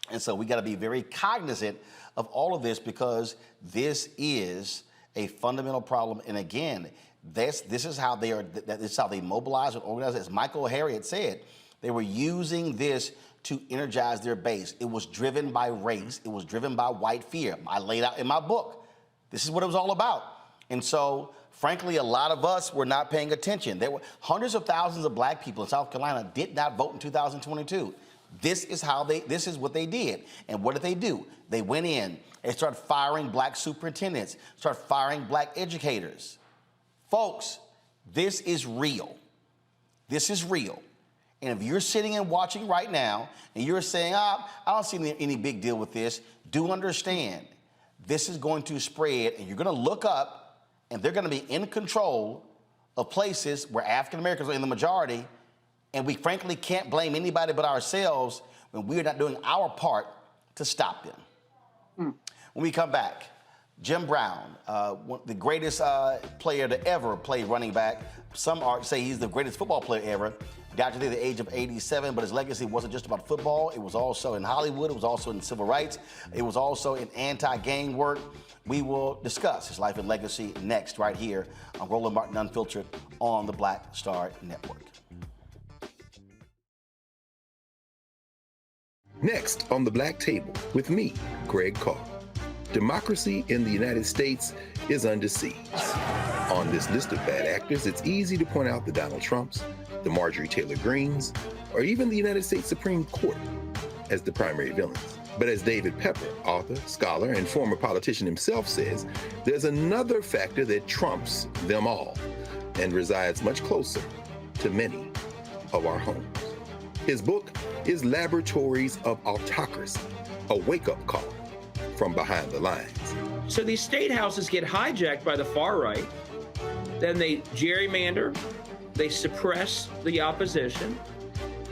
And so we got to be very cognizant of all of this, because this is a fundamental problem. And again, this is how they mobilize and organize. As Michael Harriot said, they were using this to energize their base. It was driven by race. It was driven by white fear. I laid out in my book, this is what it was all about. And so, frankly, a lot of us were not paying attention. There were hundreds of thousands of black people in South Carolina did not vote in 2022. This is what they did. And what did they do? They went in and started firing black superintendents, started firing black educators. Folks, this is real. This is real. And if you're sitting and watching right now and you're saying, I don't see any big deal with this, do understand this is going to spread, and you're going to look up and they're going to be in control of places where African Americans are in the majority, and we frankly can't blame anybody but ourselves when we're not doing our part to stop them. When we come back, Jim Brown, the greatest player to ever play running back. Some say he's the greatest football player ever. Died today at the age of 87, but his legacy wasn't just about football. It was also in Hollywood. It was also in civil rights. It was also in anti-gang work. We will discuss his life and legacy next, right here on Roland Martin Unfiltered on the Black Star Network. Next on the Black Table with me, Greg Carr. Democracy in the United States is under siege. On this list of bad actors, it's easy to point out the Donald Trumps, the Marjorie Taylor Greens, or even the United States Supreme Court as the primary villains. But as David Pepper, author, scholar, and former politician himself says, there's another factor that trumps them all and resides much closer to many of our homes. His book is Laboratories of Autocracy, a wake-up call from behind the lines. So these state houses get hijacked by the far right, then they gerrymander, they suppress the opposition,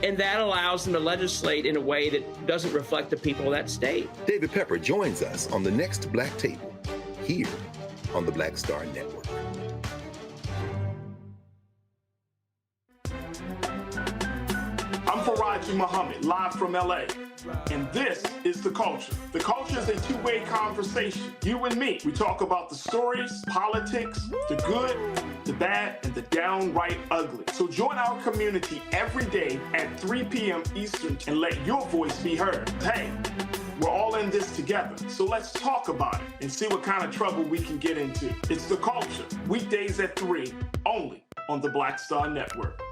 and that allows them to legislate in a way that doesn't reflect the people of that state. David Pepper joins us on the next Black Table, here on the Black Star Network. I'm Faraji Muhammad, live from LA. And this is The Culture. The Culture is a two-way conversation. You and me. We talk about the stories, politics, the good, the bad, and the downright ugly. So join our community every day at 3 p.m. Eastern and let your voice be heard. Hey, we're all in this together. So let's talk about it and see what kind of trouble we can get into. It's The Culture, weekdays at 3, only on the Black Star Network.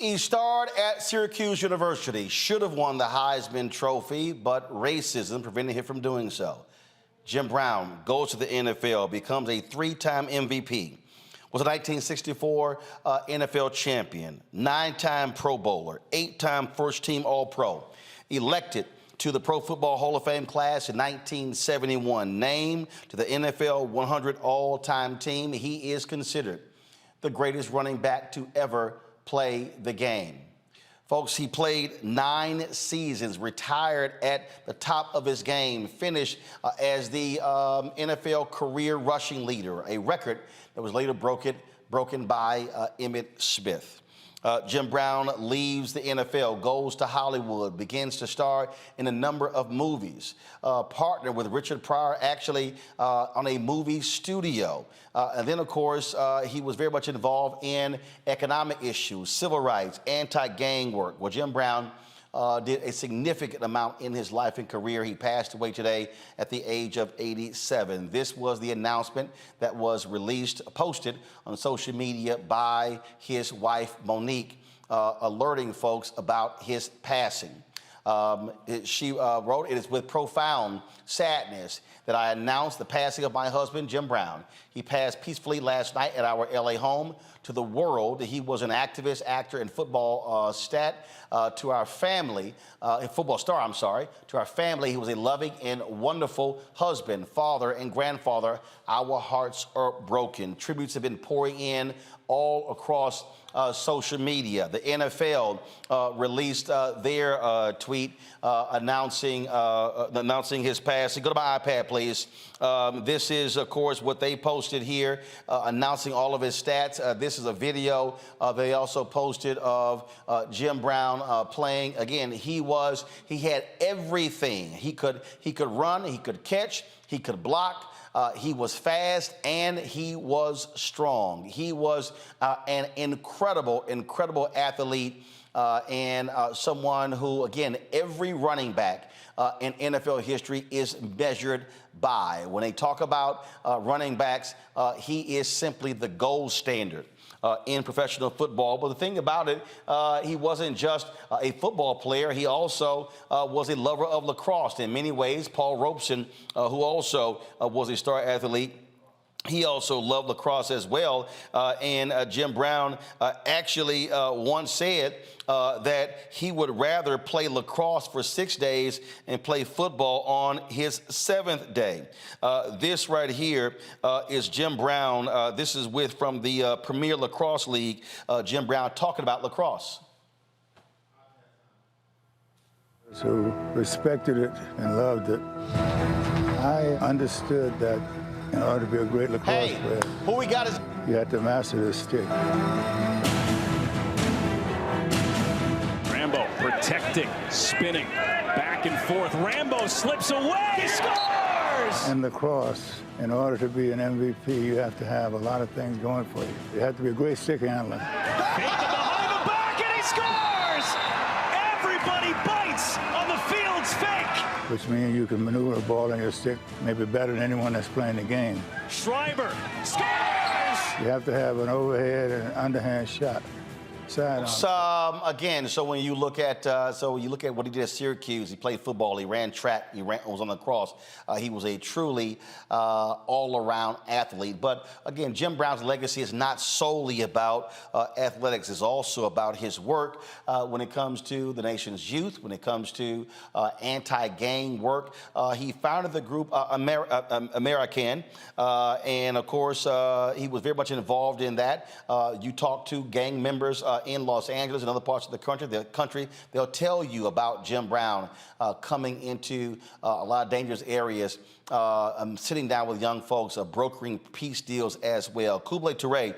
He starred at Syracuse University, should have won the Heisman Trophy, but racism prevented him from doing so. Jim Brown goes to the NFL, becomes a three-time MVP, was a 1964 NFL champion, 9-time Pro Bowler, 8-time first-team All-Pro, elected to the Pro Football Hall of Fame class in 1971, named to the NFL 100 all-time team. He is considered the greatest running back to ever play the game. Folks, he played 9 seasons, retired at the top of his game, finished as the NFL career rushing leader, a record that was later broken by Emmitt Smith. Jim Brown leaves the NFL, goes to Hollywood, begins to star in a number of movies, partnered with Richard Pryor actually on a movie studio. And then, of course, he was very much involved in economic issues, civil rights, anti-gang work. Well, Jim Brown did a significant amount in his life and career. He passed away today at the age of 87. This was the announcement that was posted on social media by his wife, Monique, alerting folks about his passing. She wrote, "It is with profound sadness that I announce the passing of my husband, Jim Brown. He passed peacefully last night at our LA home. To the world, he was an activist, actor, and football to our family, football star, I'm sorry. To our family, he was a loving and wonderful husband, father, and grandfather. Our hearts are broken." Tributes have been pouring in all across social media. The NFL released their tweet announcing his passing. Go to my iPad, please. This is, of course, what they posted here, announcing all of his stats. This is a video they also posted of Jim Brown playing. Again, he had everything. He could run, he could catch, he could block. He was fast and he was strong. He was an incredible athlete and someone who, again, every running back in NFL history is measured by. When they talk about running backs, he is simply the gold standard in professional football. But the thing about it, he wasn't just a football player. He also was a lover of lacrosse in many ways. Paul Robeson, who also was a star athlete, he also loved lacrosse as well. And Jim Brown actually once said that he would rather play lacrosse for 6 days and play football on his 7th day. This right here is Jim Brown. This is from the Premier Lacrosse League. Jim Brown talking about lacrosse. Who respected it and loved it. I understood that in order to be a great lacrosse player, who we got is you had to master the stick. Rambo protecting, spinning, back and forth. Rambo slips away, scores! In lacrosse, in order to be an MVP, you have to have a lot of things going for you. You have to be a great stick handler. Fake the behind the back, and he scores! Everybody bites on the field's fake. Which means you can maneuver a ball on your stick maybe better than anyone that's playing the game. Schreiber scores! You have to have an overhead and an underhand shot. Again, so when you look at what he did at Syracuse, he played football, he ran track, was on the cross. He was a truly all-around athlete. But again, Jim Brown's legacy is not solely about athletics. It's also about his work when it comes to the nation's youth, when it comes to anti-gang work. He founded the group American, and of course, he was very much involved in that. You talk to gang members in Los Angeles and other parts of the country, they'll tell you about Jim Brown coming into a lot of dangerous areas, sitting down with young folks, brokering peace deals as well. Kublai Toure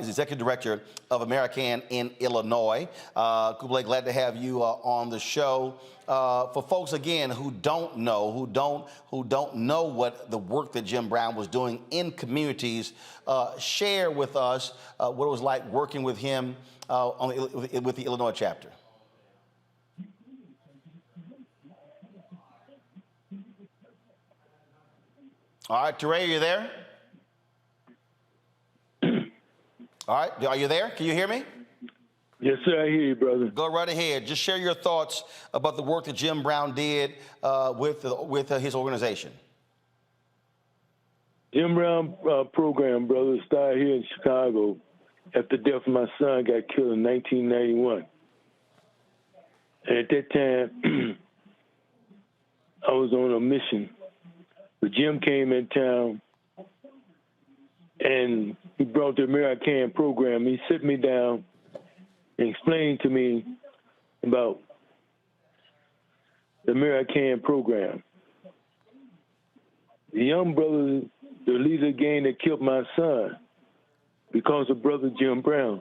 is executive director of American in Illinois. Kublai, glad to have you on the show. For folks again who don't know what the work that Jim Brown was doing in communities, share with us what it was like working with him with the Illinois chapter. All right, Toure, are you there? All right, are you there? Can you hear me? Yes, sir, I hear you, brother. Go right ahead. Just share your thoughts about the work that Jim Brown did with his organization. Jim Brown program, brother, started here in Chicago after the death of my son got killed in 1991. And at that time, I was on a mission. But Jim came in town, and he brought the American program. He sit me down and explained to me about the American program. The young brother, the leader of the gang that killed my son because of brother Jim Brown.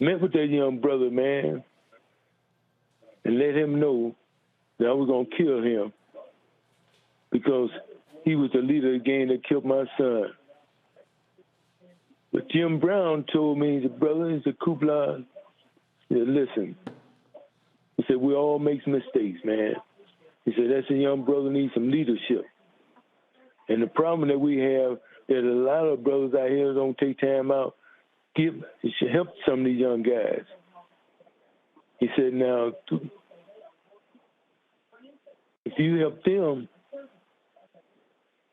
Met with that young brother, man, and let him know that I was going to kill him because he was the leader of the gang that killed my son. But Jim Brown told me, he said, brother, he said, Kublai, he said, listen. He said, we all make mistakes, man. He said, that's a young brother needs some leadership. And the problem that we have that a lot of brothers out here don't take time out, you should help some of these young guys. He said, now, if you help them,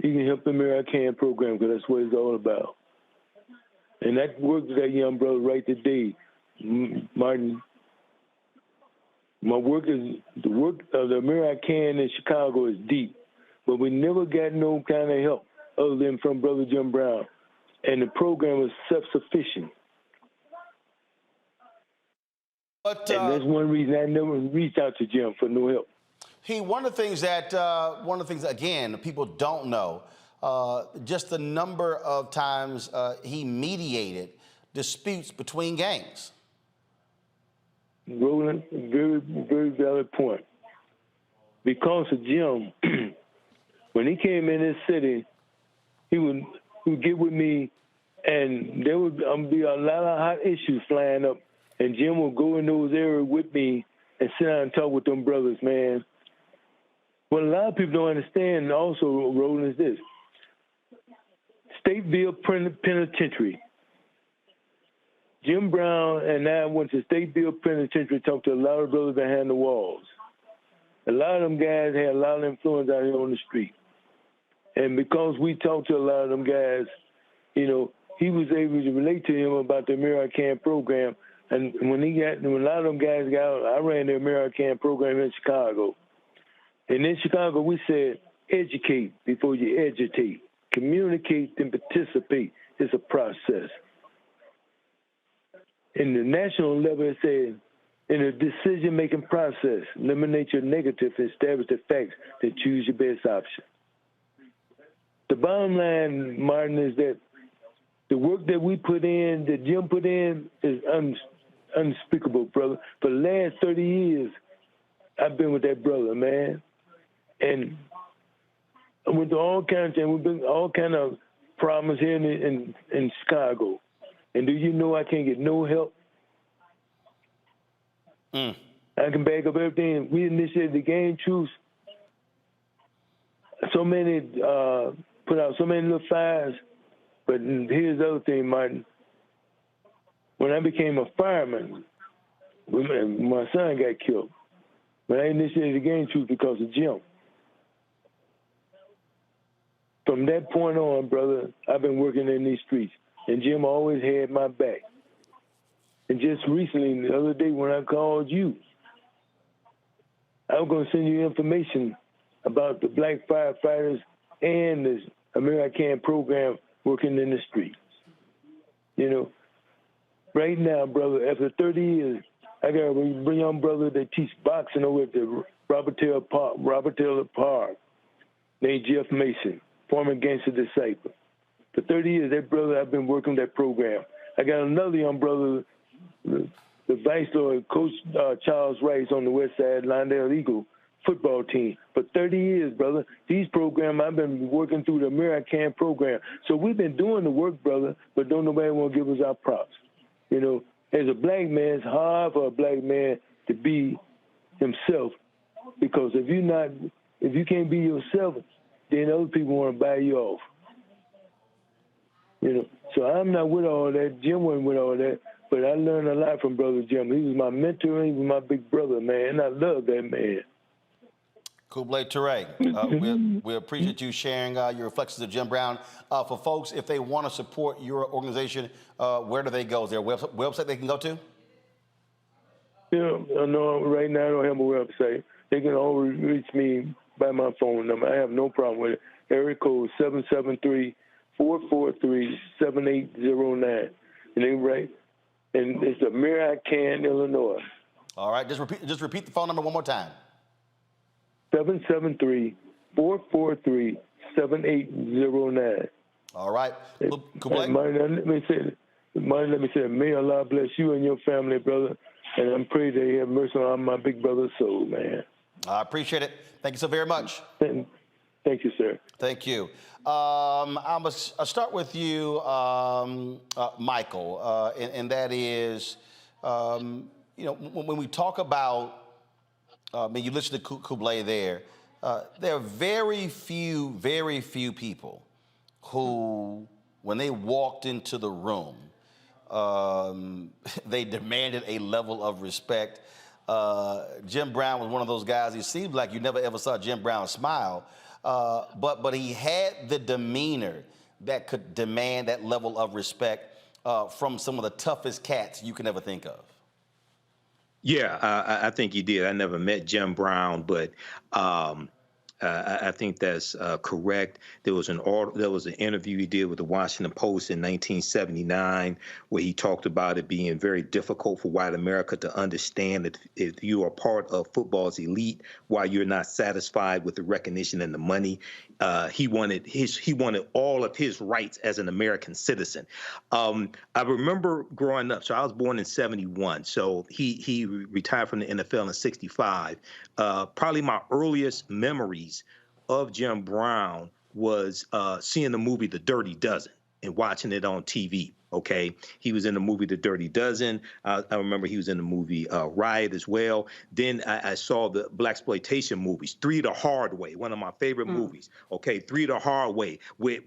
you can help the American program because that's what it's all about. And that worked with that young brother right today, Martin. The work of the American in Chicago is deep, but we never got no kind of help other than from Brother Jim Brown. And the program was self-sufficient. But, and that's one reason I never reached out to Jim for no help. One of the things again people don't know, just the number of times he mediated disputes between gangs. Roland, very, very valid point. Because of Jim, when he came in this city, he would get with me, and there would be a lot of hot issues flying up, and Jim would go in those areas with me and sit down and talk with them brothers, man. What a lot of people don't understand also, Roland, is this. Stateville Penitentiary. Jim Brown and I went to Stateville Penitentiary, talked to a lot of brothers behind the walls. A lot of them guys had a lot of influence out here on the street. And because we talked to a lot of them guys, you know, he was able to relate to him about the American program. And when a lot of them guys got out, I ran the American program in Chicago. And in Chicago, we said, educate before you agitate. Communicate and participate. It's a process. in the national level, it says, in a decision-making process, eliminate your negative and establish the facts, then choose your best option. The bottom line, Martin, is that the work that we put in, that Jim put in, is unspeakable, brother. For the last 30 years, I've been with that brother, man. And I went through all kinds of problems here in Chicago. And do you know I can't get no help? I can back up everything. We initiated the Game Truth. So many, put out so many little fires. But here's the other thing, Martin. When I became a fireman, when my son got killed, when I initiated the Game Truth because of Jim. From that point on, brother, I've been working in these streets. And Jim always had my back. And just recently, the other day when I called you, I was going to send you information about the black firefighters and this American program working in the streets. You know, right now, brother, after 30 years, I got a young brother that teach boxing over at the Robert Taylor Park, named Jeff Mason, former gangster disciple. For 30 years, that brother, I've been working that program. I got another young brother, the Vice Lord, Coach Charles Rice on the West Side Lindale Eagle football team. For 30 years, brother, these programs, I've been working through the American program. So we've been doing the work, brother, but don't nobody want to give us our props. You know, as a black man, it's hard for a black man to be himself, because if you can't be yourself, then other people want to buy you off. You know, so I'm not with all that. Jim wasn't with all that, but I learned a lot from Brother Jim. He was my mentor, and he was my big brother, man, and I love that man. Kublai Ture, we appreciate you sharing your reflections of Jim Brown. For folks, if they want to support your organization, where do they go? Is there a website they can go to? Yeah, no, right now I don't have a website. They can always reach me by my phone number. I have no problem with it. Area code 773-443-7809. And they write, and it's American, Illinois. All right, just repeat the phone number one more time. 773-443-7809. All right. Martin, let me say, may Allah bless you and your family, brother. And I'm praying that He have mercy on my big brother's soul, man. I appreciate it. Thank you so very much. Thank you, sir. Thank you. I'll start with you, Michael, and that is, you know, when we talk about, you listen to Kublai there, there are very few people who, when they walked into the room, they demanded a level of respect. Jim Brown was one of those guys. He seemed like you never ever saw Jim Brown smile, but he had the demeanor that could demand that level of respect from some of the toughest cats you can ever think of. Yeah, I think he did. I never met Jim Brown, but I think that's correct. There was an interview he did with the Washington Post in 1979 where he talked about it being very difficult for white America to understand that if you are part of football's elite, why you're not satisfied with the recognition and the money. He wanted all of his rights as an American citizen. I remember growing up. So I was born in '71. So he retired from the NFL in '65. Probably my earliest memories of Jim Brown was seeing the movie The Dirty Dozen and watching it on TV. Okay, he was in the movie The Dirty Dozen. I remember he was in the movie Riot as well. Then I saw the blaxploitation movies, Three the Hard Way, one of my favorite movies. Okay, Three the Hard Way with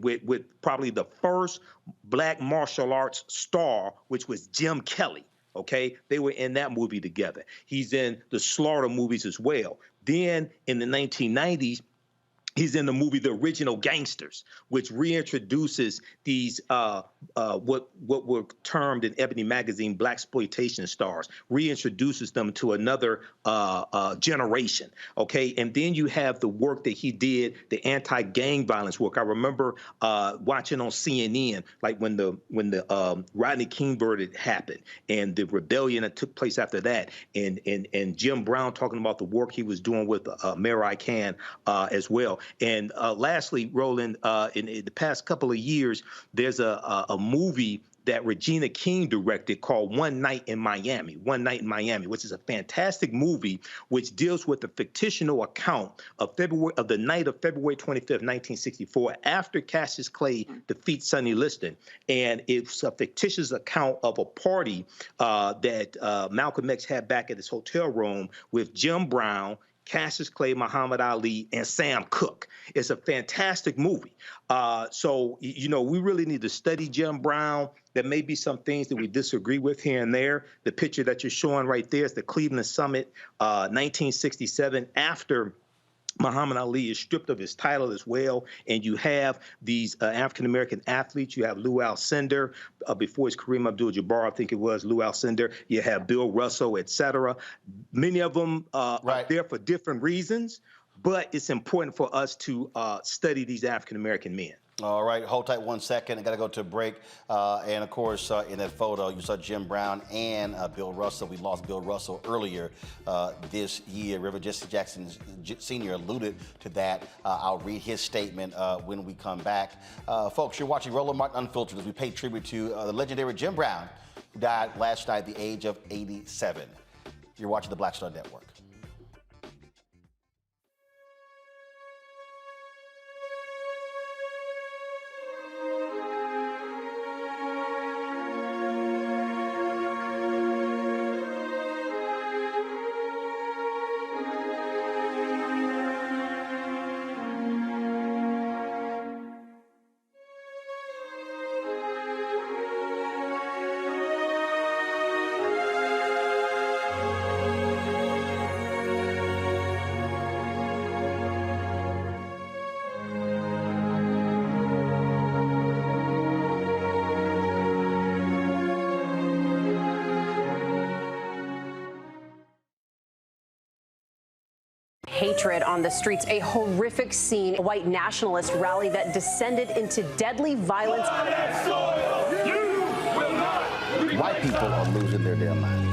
probably the first black martial arts star, which was Jim Kelly. Okay, they were in that movie together. He's in the Slaughter movies as well. Then in the 1990s, He's in the movie The Original Gangsters, which reintroduces these what were termed in Ebony magazine blaxploitation stars, reintroduces them to another generation. Okay, and then you have the work that he did, the anti-gang violence work. I remember watching on CNN, like when the Rodney King verdict happened and the rebellion that took place after that, and Jim Brown talking about the work he was doing with Mary Khan as well. And lastly, Roland, in the past couple of years, there's a movie that Regina King directed called One Night in Miami, which is a fantastic movie which deals with the fictional account of the night of February 25th, 1964, after Cassius Clay defeats Sonny Liston. And it's a fictitious account of a party that Malcolm X had back at his hotel room with Jim Brown, Cassius Clay, Muhammad Ali, and Sam Cooke. It's a fantastic movie. So, you know, we really need to study Jim Brown. There may be some things that we disagree with here and there. The picture that you're showing right there is the Cleveland Summit, 1967, after Muhammad Ali is stripped of his title as well, and you have these African-American athletes. You have Lou Alcindor, before his Kareem Abdul-Jabbar, I think it was Lou Alcindor. You have Bill Russell, et cetera. Many of them are there for different reasons, but it's important for us to study these African-American men. All right, hold tight 1 second. I got to go to a break. And of course, in that photo, you saw Jim Brown and Bill Russell. We lost Bill Russell earlier this year. Reverend Jesse Jackson Sr. alluded to that. I'll read his statement when we come back. Folks, you're watching Roland Martin Unfiltered as we pay tribute to the legendary Jim Brown, who died last night at the age of 87. You're watching the Black Star Network. Hatred on the streets, a horrific scene, a white nationalist rally that descended into deadly violence. White people are losing their damn minds.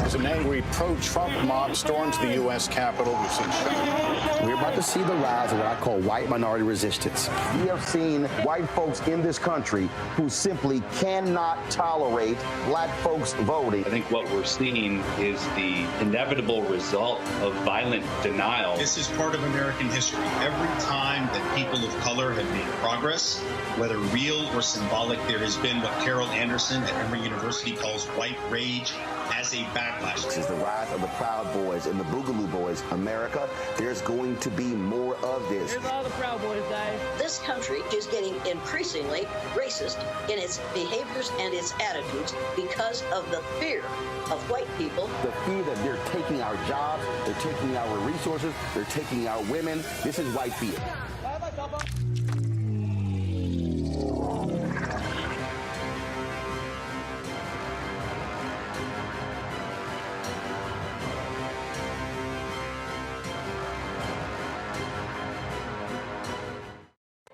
As an angry pro-Trump mob storms the U.S. Capitol, we've seen shooting. We're about to see the rise of what I call white minority resistance. We have seen white folks in this country who simply cannot tolerate black folks voting. I think what we're seeing is the inevitable result of violent denial. This is part of American history. Every time that people of color have made progress, whether real or symbolic, there has been what Carol Anderson at Emory University calls white rage as a backlash. This is the rise of the Proud Boys and the Boogaloo Boys. America, there's going to be more of this. Here's all the Proud Boys, guys. This country is getting increasingly racist in its behaviors and its attitudes because of the fear of white people. The fear that they're taking our jobs, they're taking our resources, they're taking our women. This is white fear.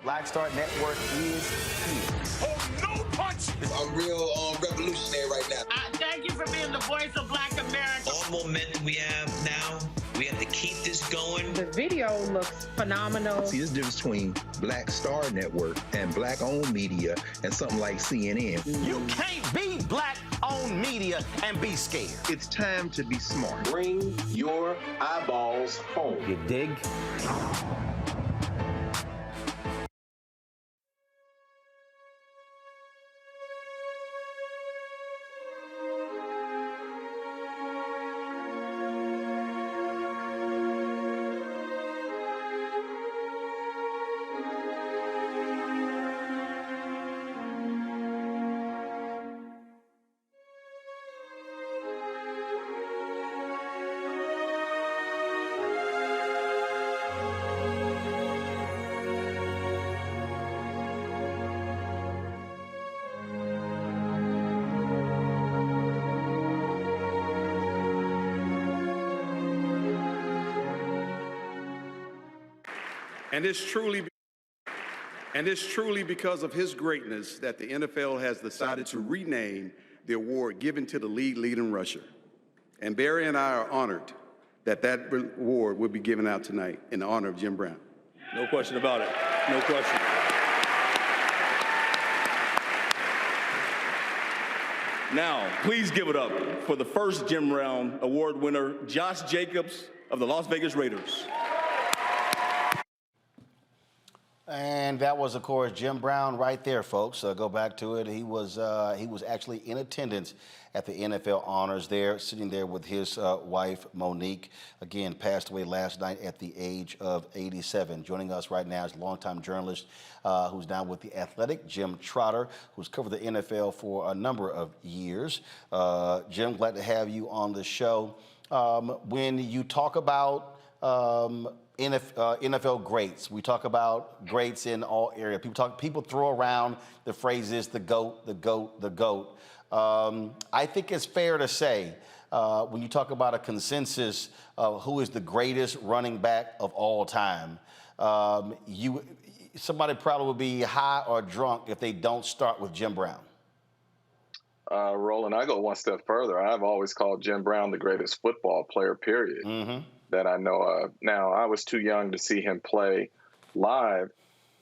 Black Star Network is here. Oh, no punch! I'm real revolutionary right now. Thank you for being the voice of Black America. All momentum we have now, we have to keep this going. The video looks phenomenal. See, there's a difference between Black Star Network and black-owned media and something like CNN. You can't be black-owned media and be scared. It's time to be smart. Bring your eyeballs home. You dig? And it's truly because of his greatness that the NFL has decided to rename the award given to the league leading rusher. And Barry and I are honored that that award will be given out tonight in honor of Jim Brown. No question about it. No question. Now, please give it up for the first Jim Brown Award winner, Josh Jacobs of the Las Vegas Raiders. And that was, of course, Jim Brown right there, folks. Go back to it. He was actually in attendance at the NFL honors there, sitting there with his wife, Monique. Again, passed away last night at the age of 87. Joining us right now is longtime journalist who's now with The Athletic, Jim Trotter, who's covered the NFL for a number of years. Jim, glad to have you on the show. When you talk about NFL greats, we talk about greats in all areas. People throw around the phrases the GOAT, the GOAT, the GOAT. I think it's fair to say when you talk about a consensus of who is the greatest running back of all time, somebody probably would be high or drunk if they don't start with Jim Brown. Roland, I go one step further. I've always called Jim Brown the greatest football player, period, that I know of. Now, I was too young to see him play live,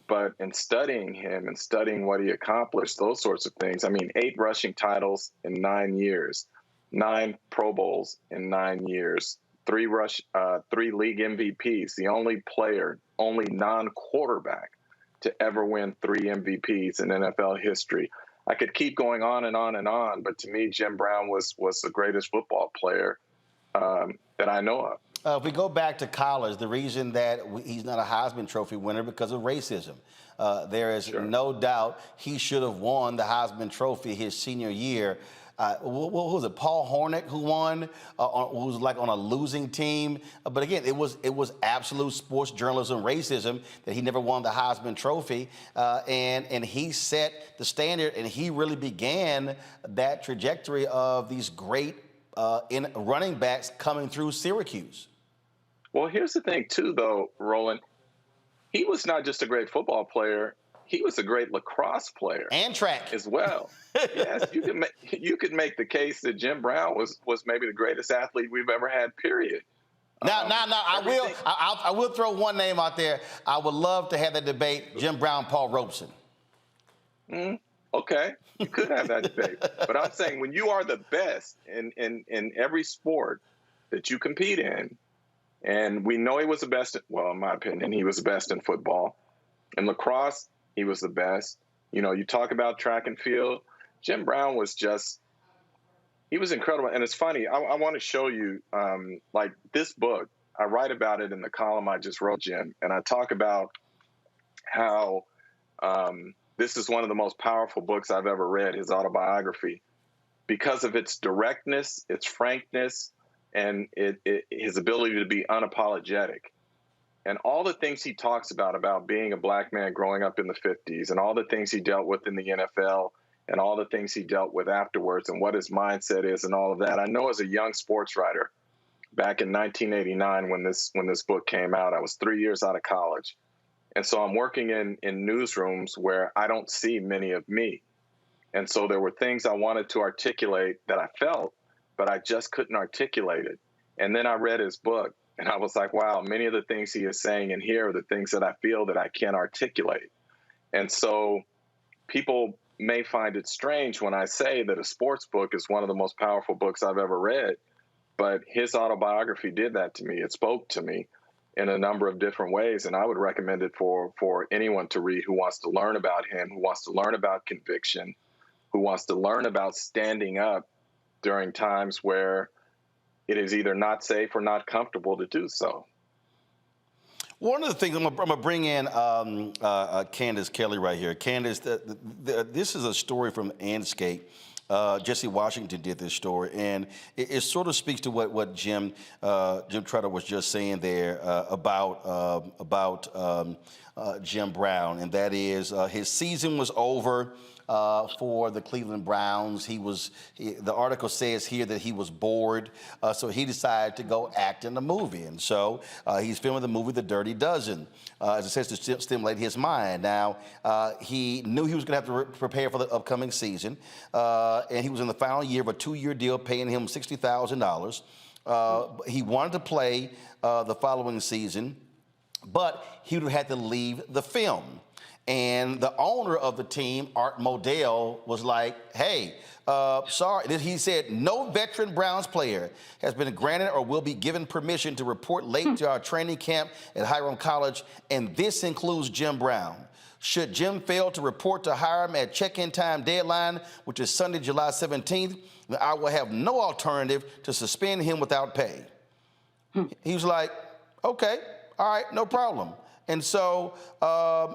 but in studying him and studying what he accomplished, those sorts of things, I mean, 8 rushing titles in 9 years, 9 Pro Bowls in 9 years, 3 league MVPs, the only player, only non-quarterback to ever win 3 MVPs in NFL history. I could keep going on and on and on, but to me, Jim Brown was the greatest football player that I know of. If we go back to college, the reason that he's not a Heisman Trophy winner because of racism. There is no doubt he should have won the Heisman Trophy his senior year. What was it? Paul Hornick who won, who was like on a losing team. But again, it was absolute sports journalism racism that he never won the Heisman Trophy, and he set the standard, and he really began that trajectory of these great running backs coming through Syracuse. Well, here's the thing, too, though, Roland. He was not just a great football player. He was a great lacrosse player. And track. As well. Yes, you could make the case that Jim Brown was maybe the greatest athlete we've ever had, period. I will throw one name out there. I would love to have that debate, Jim Brown, Paul Robeson. Okay, you could have that debate. But I'm saying when you are the best in every sport that you compete in, and we know he was the best, well, in my opinion, he was the best in football. In lacrosse, he was the best. You know, you talk about track and field. Jim Brown was he was incredible. And it's funny, I want to show you, like this book, I write about it in the column I just wrote, Jim, and I talk about how this is one of the most powerful books I've ever read, his autobiography, because of its directness, its frankness, and his ability to be unapologetic. And all the things he talks about being a black man growing up in the 50s, and all the things he dealt with in the NFL, and all the things he dealt with afterwards, and what his mindset is, and all of that. I know as a young sports writer, back in 1989 when this book came out, I was 3 years out of college. And so I'm working in newsrooms where I don't see many of me. And so there were things I wanted to articulate that I felt, but I just couldn't articulate it. And then I read his book, and I was like, wow, many of the things he is saying in here are the things that I feel that I can't articulate. And so people may find it strange when I say that a sports book is one of the most powerful books I've ever read, but his autobiography did that to me. It spoke to me in a number of different ways, and I would recommend it for anyone to read who wants to learn about him, who wants to learn about conviction, who wants to learn about standing up during times where it is either not safe or not comfortable to do so. One of the things, I'm going to bring in Candace Kelly right here. Candace, this is a story from Anscape. Jesse Washington did this story, and it sort of speaks to what Jim Trotter was just saying there about Jim Brown, and that is his season was over. for the Cleveland Browns. The article says here that he was bored, so he decided to go act in the movie. And so he's filming the movie The Dirty Dozen, as it says, to stimulate his mind. Now, he knew he was going to have to prepare for the upcoming season, and he was in the final year of a 2-year deal paying him $60,000. He wanted to play the following season, but he would have had to leave the film. And the owner of the team, Art Modell, was like, hey, sorry. He said, no veteran Browns player has been granted or will be given permission to report late to our training camp at Hiram College, and this includes Jim Brown. Should Jim fail to report to Hiram at check-in time deadline, which is Sunday, July 17th, then I will have no alternative to suspend him without pay. He was like, okay, all right, no problem. And so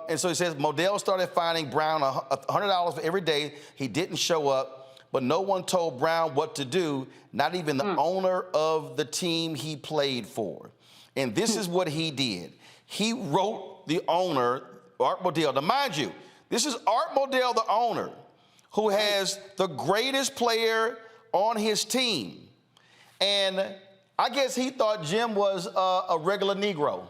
he says Modell started fining Brown $100 for every day he didn't show up, but no one told Brown what to do, not even the owner of the team he played for. And this is what he did. He wrote the owner, Art Modell. Now, mind you, this is Art Modell, the owner, who has the greatest player on his team. And I guess he thought Jim was a regular Negro.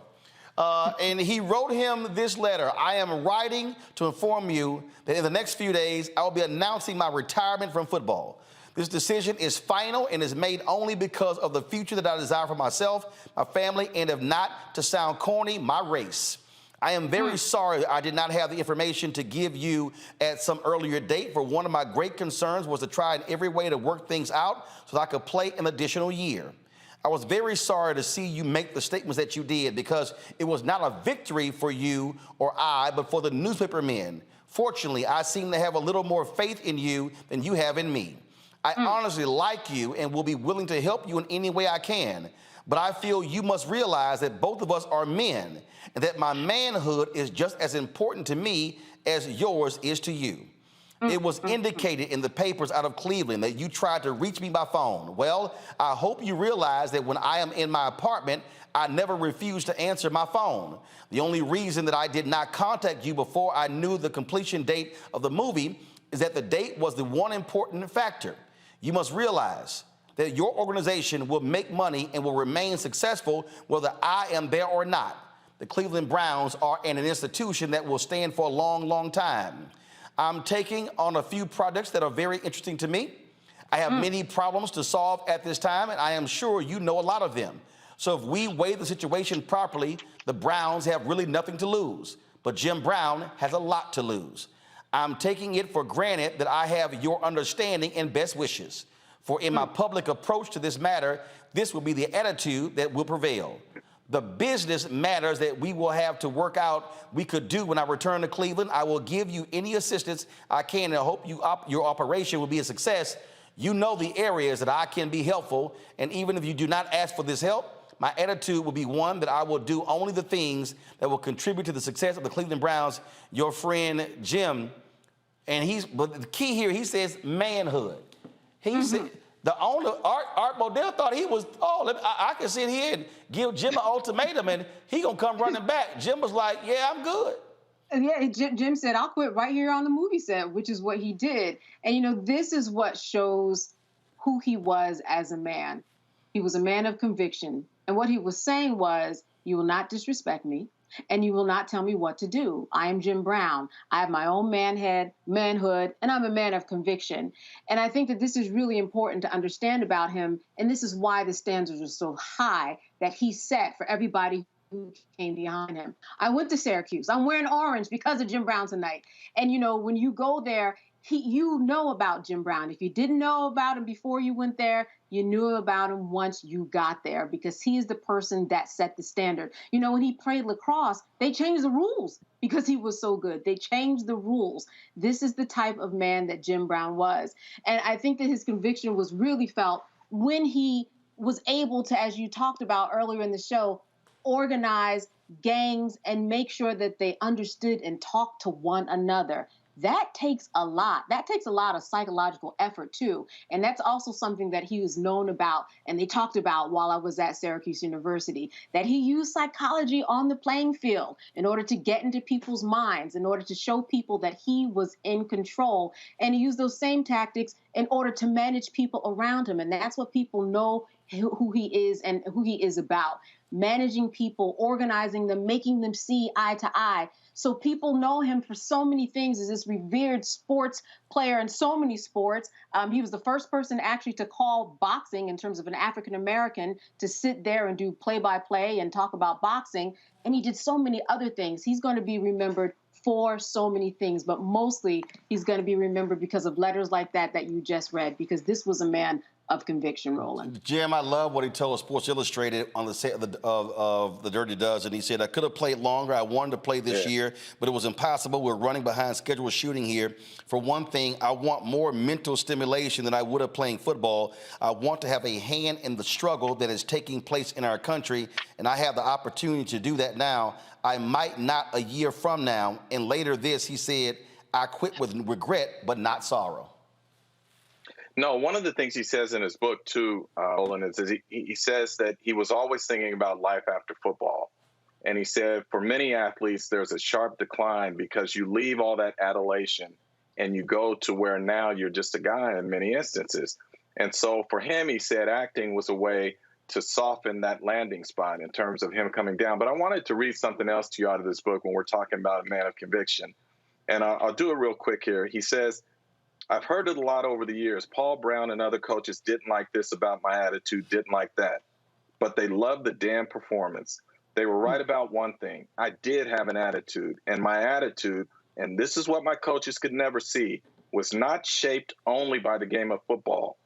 And he wrote him this letter. I am writing to inform you that in the next few days, I will be announcing my retirement from football. This decision is final and is made only because of the future that I desire for myself, my family, and if not, to sound corny, my race. I am very sorry that I did not have the information to give you at some earlier date, for one of my great concerns was to try in every way to work things out so that I could play an additional year. I was very sorry to see you make the statements that you did, because it was not a victory for you or I, but for the newspaper men. Fortunately, I seem to have a little more faith in you than you have in me. I honestly like you and will be willing to help you in any way I can. But I feel you must realize that both of us are men and that my manhood is just as important to me as yours is to you. It was indicated in the papers out of Cleveland that you tried to reach me by phone. Well, I hope you realize that when I am in my apartment, I never refuse to answer my phone. The only reason that I did not contact you before I knew the completion date of the movie is that the date was the one important factor. You must realize that your organization will make money and will remain successful whether I am there or not. The Cleveland Browns are an institution that will stand for a long, long time. I'm taking on a few projects that are very interesting to me. I have many problems to solve at this time, and I am sure you know a lot of them. So if we weigh the situation properly, the Browns have really nothing to lose. But Jim Brown has a lot to lose. I'm taking it for granted that I have your understanding and best wishes. For in my public approach to this matter, this will be the attitude that will prevail. The business matters that we will have to work out we could do when I return to Cleveland. I will give you any assistance I can, and I hope your operation will be a success. You know the areas that I can be helpful, and even if you do not ask for this help, my attitude will be one that I will do only the things that will contribute to the success of the Cleveland Browns. Your friend, Jim. But the key here, he says manhood. He said, the owner, Art Modell, thought he was, I can sit here and give Jim an ultimatum and he gonna come running back. Jim was like, yeah, I'm good. Yeah, Jim said, I'll quit right here on the movie set, which is what he did. And, this is what shows who he was as a man. He was a man of conviction. And what he was saying was, you will not disrespect me, and you will not tell me what to do. I am Jim Brown. I have my own manhood, and I'm a man of conviction. And I think that this is really important to understand about him, and this is why the standards are so high that he set for everybody who came behind him. I went to Syracuse. I'm wearing orange because of Jim Brown tonight. And, when you go there, you know about Jim Brown. If you didn't know about him before you went there, you knew about him once you got there, because he is the person that set the standard. When he played lacrosse, they changed the rules because he was so good. They changed the rules. This is the type of man that Jim Brown was. And I think that his conviction was really felt when he was able to, as you talked about earlier in the show, organize gangs and make sure that they understood and talked to one another. that takes a lot. That takes a lot of psychological effort, too. And that's also something that he was known about, and they talked about while I was at Syracuse University, that he used psychology on the playing field in order to get into people's minds, in order to show people that he was in control. And he used those same tactics in order to manage people around him. And that's what people know who he is and who he is about. Managing people, organizing them, making them see eye to eye. So people know him for so many things as this revered sports player in so many sports. He was the first person actually to call boxing, in terms of an African-American, to sit there and do play-by-play and talk about boxing. And he did so many other things. He's going to be remembered for so many things, but mostly he's going to be remembered because of letters like that you just read, because this was a man of conviction, Roland. Jim, I love what he told Sports Illustrated on the set of the Dirty Dozen. He said, I could have played longer. I wanted to play this year, but it was impossible. We're running behind scheduled shooting here. For one thing, I want more mental stimulation than I would have playing football. I want to have a hand in the struggle that is taking place in our country, and I have the opportunity to do that now. I might not a year from now. And later this, he said, I quit with regret, but not sorrow. No, one of the things he says in his book, too, Roland, is he says that he was always thinking about life after football. And he said, for many athletes, there's a sharp decline because you leave all that adulation and you go to where now you're just a guy in many instances. And so for him, he said acting was a way to soften that landing spot in terms of him coming down. But I wanted to read something else to you out of this book when we're talking about a man of conviction. And I'll do it real quick here. He says, I've heard it a lot over the years. Paul Brown and other coaches didn't like this about my attitude, didn't like that. But they loved the damn performance. They were right about one thing. I did have an attitude. And my attitude, and this is what my coaches could never see, was not shaped only by the game of football.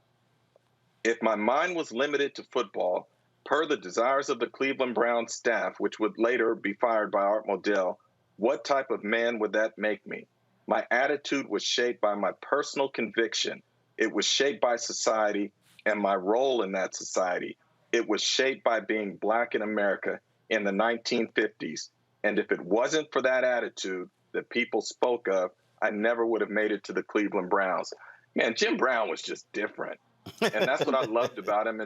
If my mind was limited to football, per the desires of the Cleveland Browns staff, which would later be fired by Art Modell, what type of man would that make me? My attitude was shaped by my personal conviction. It was shaped by society and my role in that society. It was shaped by being black in America in the 1950s. And if it wasn't for that attitude that people spoke of, I never would have made it to the Cleveland Browns. Man, Jim Brown was just different. And that's what I loved about him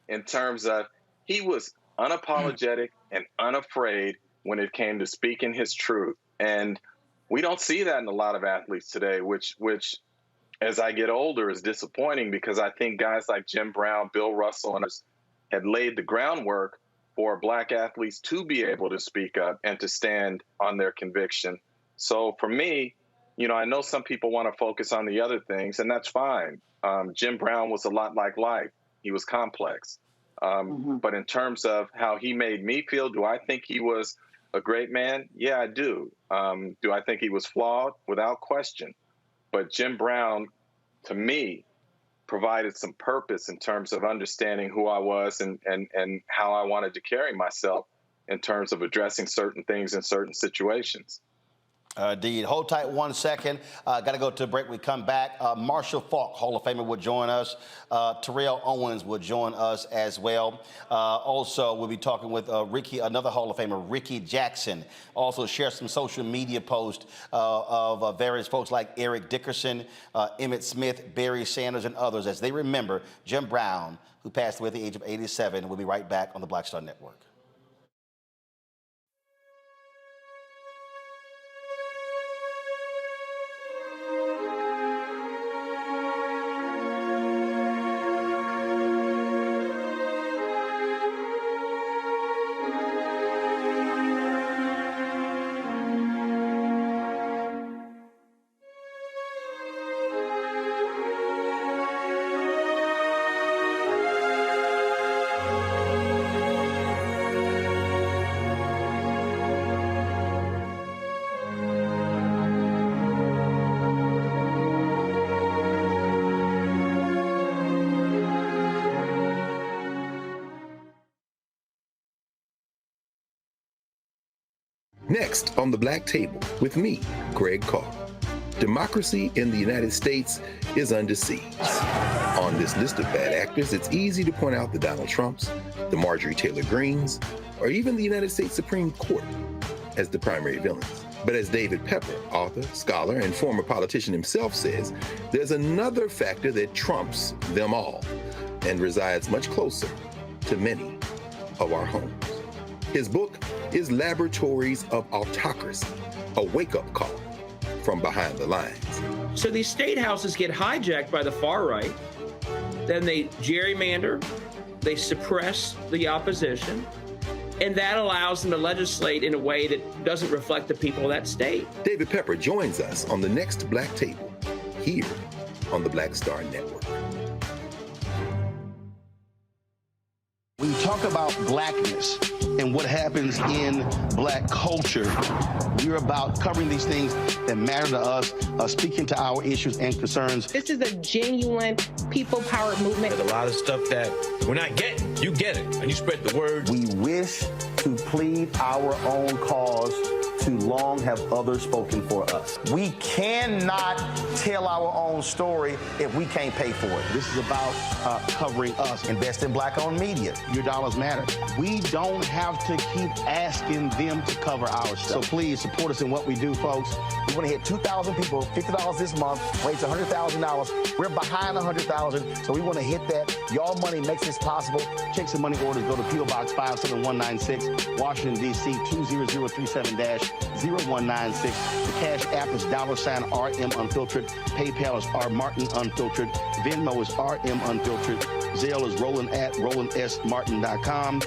in terms of he was unapologetic and unafraid when it came to speaking his truth. And we don't see that in a lot of athletes today, which as I get older is disappointing, because I think guys like Jim Brown, Bill Russell, and others had laid the groundwork for black athletes to be able to speak up and to stand on their conviction. So for me, you know, I know some people want to focus on the other things, and that's fine. Jim Brown was a lot like life. He was complex. But in terms of how he made me feel, do I think he was a great man? Yeah, I do. Do I think he was flawed? Without question. But Jim Brown, to me, provided some purpose in terms of understanding who I was and how I wanted to carry myself in terms of addressing certain things in certain situations. Indeed. Hold tight 1 second. Got to go to a break. We come back. Marshall Faulk, Hall of Famer, will join us. Terrell Owens will join us as well. Also, we'll be talking with another Hall of Famer, Ricky Jackson. Also, share some social media posts of various folks like Eric Dickerson, Emmett Smith, Barry Sanders, and others as they remember Jim Brown, who passed away at the age of 87. We'll be right back on the Black Star Network. Next on the Black Table with me, Greg Carr. Democracy in the United States is under siege. On this list of bad actors, it's easy to point out the Donald Trumps, the Marjorie Taylor Greens, or even the United States Supreme Court as the primary villains. But as David Pepper, author, scholar, and former politician himself says, there's another factor that trumps them all and resides much closer to many of our homes. His book is Laboratories of Autocracy, a wake-up call from behind the lines. So these state houses get hijacked by the far right, then they gerrymander, they suppress the opposition, and that allows them to legislate in a way that doesn't reflect the people of that state. David Pepper joins us on the next Black Table, here on the Black Star Network. When you talk about blackness and what happens in black culture, we're about covering these things that matter to us, speaking to our issues and concerns. This is a genuine people-powered movement. There's a lot of stuff that we're not getting. You get it, and you spread the word. We wish to plead our own cause. Too long have others spoken for us. We cannot tell our own story if we can't pay for it. This is about covering us. Invest in black-owned media. Your dollars matter. We don't have to keep asking them to cover our stuff. So please support us in what we do, folks. We want to hit 2,000 people, $50 this month, raise $100,000. We're behind 100,000, so we want to hit that. Y'all money makes this possible. Check some money orders. Go to P.O. Box 57196, Washington, D.C. 20037-0196. The Cash App is $RM Unfiltered. PayPal is R Martin Unfiltered. Venmo is RM Unfiltered. Zelle is Roland at RolandSMartin.com.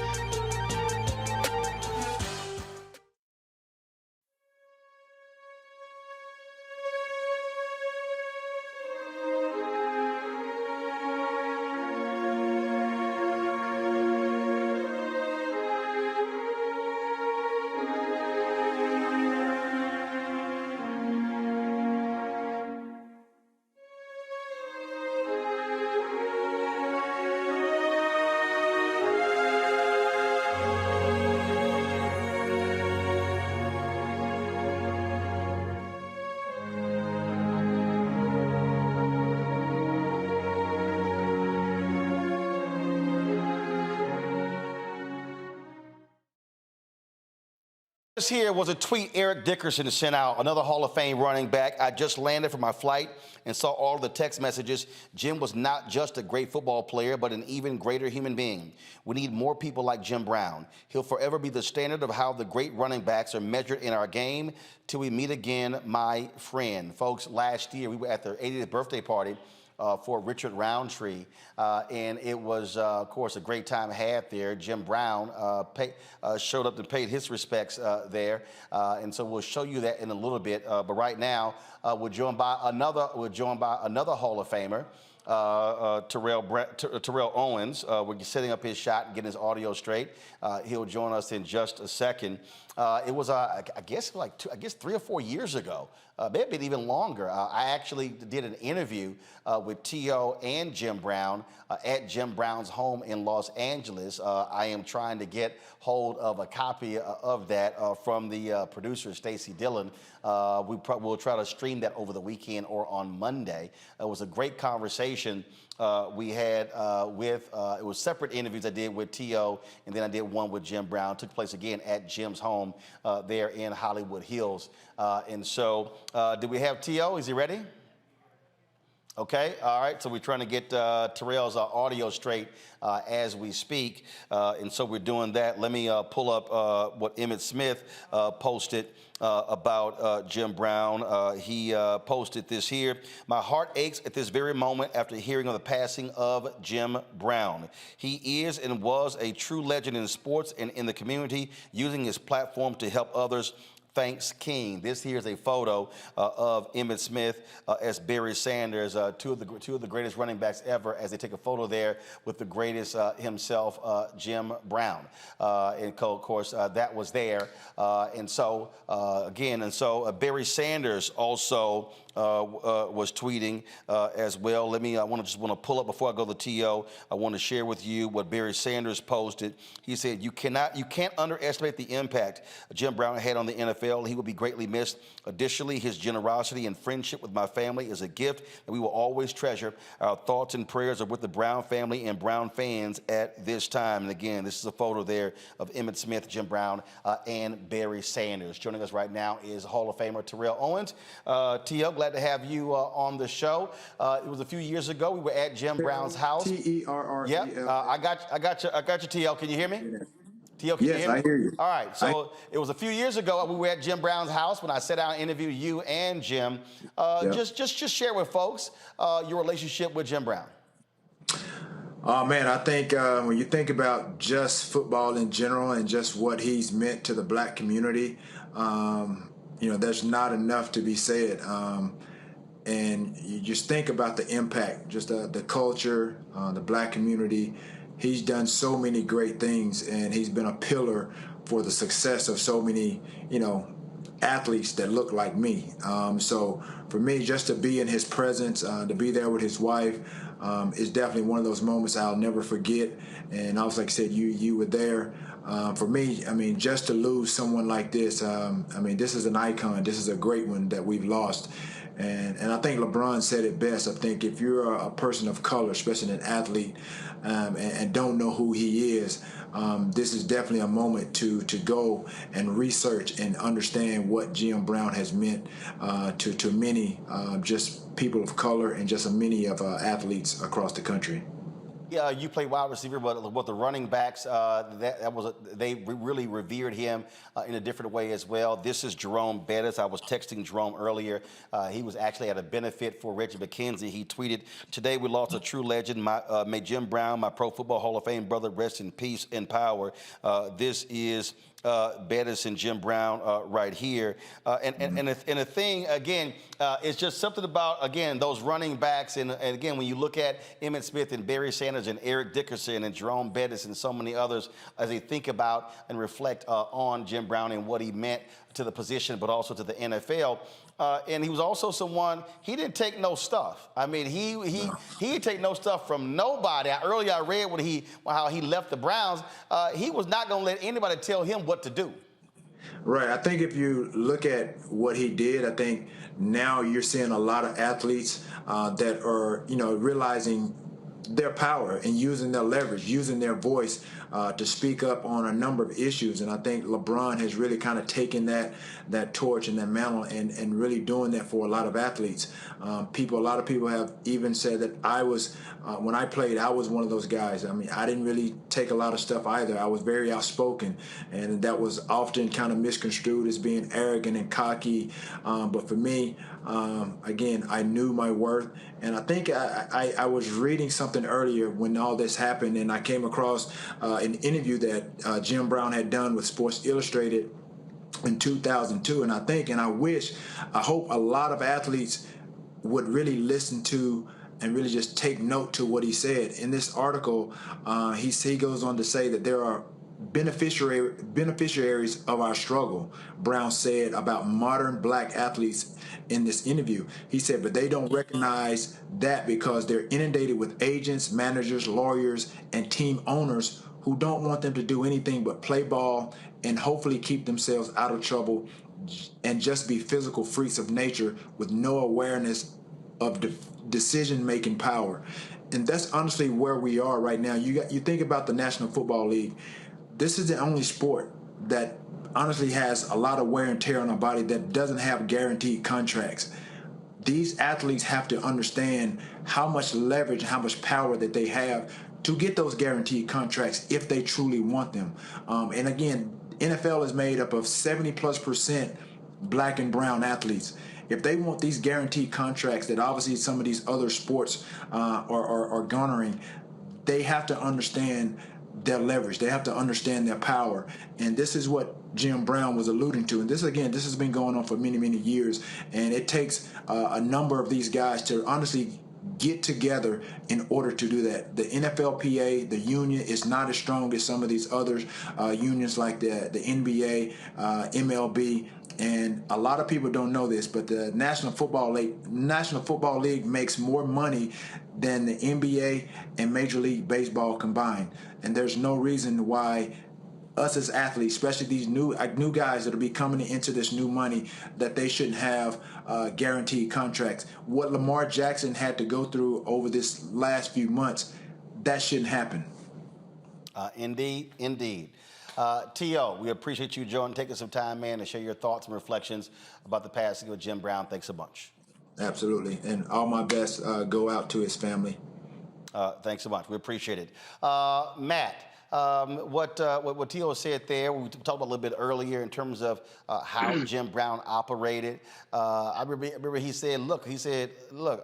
This here was a tweet Eric Dickerson sent out, another Hall of Fame running back. I just landed from my flight and saw all the text messages. Jim was not just a great football player, but an even greater human being. We need more people like Jim Brown. He'll forever be the standard of how the great running backs are measured in our game. Till we meet again, my friend. Folks, last year we were at their 80th birthday party for Richard Roundtree, and it was, of course, a great time had there. Jim Brown showed up and paid his respects there, and so we'll show you that in a little bit. But right now, we're joined by another Hall of Famer, Terrell Owens. We're setting up his shot and getting his audio straight. He'll join us in just a second. It was, I guess 3 or 4 years ago, maybe even longer. I actually did an interview with T.O. and Jim Brown at Jim Brown's home in Los Angeles. I am trying to get hold of a copy of that from the producer, Stacey Dillon. We'll try to stream that over the weekend or on Monday. It was a great conversation we had it was separate interviews I did with T.O. and then I did one with Jim Brown. It took place again at Jim's home there in Hollywood Hills. And so, do we have T.O.? Is he ready? Okay, all right, so we're trying to get Terrell's audio straight as we speak, and so we're doing that. Let me pull up what Emmitt Smith posted about Jim Brown. He posted this here. My heart aches at this very moment after hearing of the passing of Jim Brown. He is and was a true legend in sports and in the community, using his platform to help others. Thanks, King. This here is a photo of Emmitt Smith as Barry Sanders, two of the greatest running backs ever, as they take a photo there with the greatest himself, Jim Brown. And of course, that was there. And so Barry Sanders also was tweeting as well. I want to pull up before I go to TO. I want to share with you what Barry Sanders posted. He said, you can't underestimate the impact Jim Brown had on the NFL. He will be greatly missed. Additionally, his generosity and friendship with my family is a gift that we will always treasure. Our thoughts and prayers are with the Brown family and Brown fans at this time. And again, this is a photo there of Emmitt Smith, Jim Brown, and Barry Sanders. Joining us right now is Hall of Famer Terrell Owens. T.O., glad to have you on the show. It was a few years ago. We were at Jim Brown's house. Terrell. Yep. I got you, T.O. Can you hear me? T.O., can you hear me? Yes, I hear you. All right. So it was a few years ago. We were at Jim Brown's house when I sat down and interviewed you and Jim. Just share with folks your relationship with Jim Brown. Oh, man, I think when you think about just football in general and just what he's meant to the black community, there's not enough to be said. And you just think about the impact, just the culture, the black community. He's done so many great things, and he's been a pillar for the success of so many, athletes that look like me. So for me, just to be in his presence, to be there with his wife, is definitely one of those moments I'll never forget. And I was, like I said, you were there. For me, just to lose someone like this, this is an icon. This is a great one that we've lost. And I think LeBron said it best. I think if you're a person of color, especially an athlete, and don't know who he is, this is definitely a moment to go and research and understand what Jim Brown has meant to many just people of color and just many of athletes across the country. Yeah, you play wide receiver, but with the running backs, they really revered him in a different way as well. This is Jerome Bettis. I was texting Jerome earlier. He was actually at a benefit for Reggie McKenzie. He tweeted, "Today we lost a true legend. May Jim Brown, my Pro Football Hall of Fame brother, rest in peace and power." This is Bettis and Jim Brown right here. And the thing, again, it's just something about, again, those running backs. And again, when you look at Emmitt Smith and Barry Sanders and Eric Dickerson and Jerome Bettis and so many others, as they think about and reflect on Jim Brown and what he meant to the position, but also to the NFL. And he was also someone, he didn't take no stuff. He didn't take no stuff from nobody. Earlier I read how he left the Browns. He was not going to let anybody tell him what to do. Right. I think if you look at what he did, I think now you're seeing a lot of athletes that are, realizing their power and using their leverage, using their voice to speak up on a number of issues. And I think LeBron has really kind of taken that torch and that mantle and really doing that for a lot of athletes. A lot of people have even said that I was, when I played, I was one of those guys. I didn't really take a lot of stuff either. I was very outspoken, and that was often kind of misconstrued as being arrogant and cocky. But for me, again, I knew my worth. And I think I was reading something earlier when all this happened, and I came across an interview that Jim Brown had done with Sports Illustrated in 2002. And I hope a lot of athletes would really listen to and really just take note to what he said. In this article, he goes on to say that there are beneficiaries of our struggle, Brown said about modern black athletes in this interview. He said, but they don't recognize that because they're inundated with agents, managers, lawyers, and team owners who don't want them to do anything but play ball and hopefully keep themselves out of trouble and just be physical freaks of nature with no awareness of decision-making power. And that's honestly where we are right now. You think about the National Football League. This is the only sport that honestly has a lot of wear and tear on our body that doesn't have guaranteed contracts. These athletes have to understand how much leverage and how much power that they have to get those guaranteed contracts if they truly want them. And again, NFL is made up of 70+% black and brown athletes. If they want these guaranteed contracts that obviously some of these other sports are garnering, they have to understand their leverage. They have to understand their power. And this is what Jim Brown was alluding to. And this has been going on for many, many years. And it takes a number of these guys to honestly get together in order to do that. The NFLPA, the union, is not as strong as some of these other unions like the NBA, MLB. And a lot of people don't know this, but the National Football League makes more money than the NBA and Major League Baseball combined. And there's no reason why us as athletes, especially these new guys that will be coming into this new money, that they shouldn't have guaranteed contracts. What Lamar Jackson had to go through over this last few months, that shouldn't happen. Indeed. T.O., we appreciate you, Joe, and taking some time, man, to share your thoughts and reflections about the passing of Jim Brown. Thanks a bunch. Absolutely. And all my best go out to his family. Thanks so much. We appreciate it. Matt, what T.O. said there, we talked about a little bit earlier in terms of how Jim Brown operated. I remember he said, look,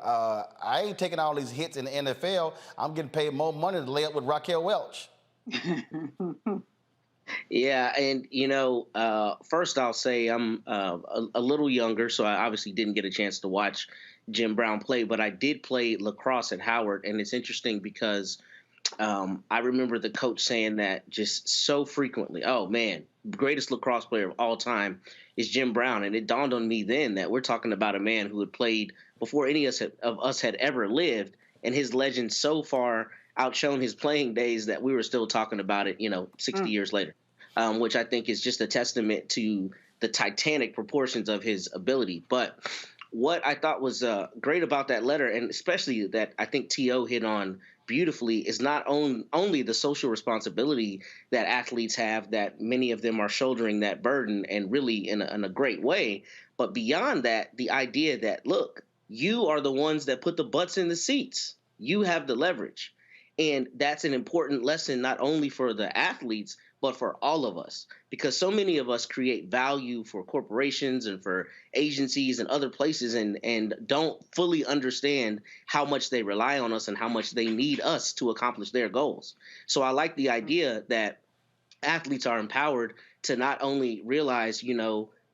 I ain't taking all these hits in the NFL. I'm getting paid more money to lay up with Raquel Welch. Yeah, and first I'll say I'm a little younger, so I obviously didn't get a chance to watch Jim Brown play, but I did play lacrosse at Howard, and it's interesting because I remember the coach saying that just so frequently. Oh man, greatest lacrosse player of all time is Jim Brown, and it dawned on me then that we're talking about a man who had played before any of us had ever lived, and his legend so far outshone his playing days that we were still talking about it, 60 years later, which I think is just a testament to the titanic proportions of his ability. But what I thought was great about that letter, and especially that I think T.O. hit on beautifully, is not only the social responsibility that athletes have, that many of them are shouldering that burden, and really in a great way, but beyond that, the idea that, look, you are the ones that put the butts in the seats. You have the leverage. And that's an important lesson not only for the athletes, but for all of us, because so many of us create value for corporations and for agencies and other places and don't fully understand how much they rely on us and how much they need us to accomplish their goals. So I like the idea that athletes are empowered to not only realize,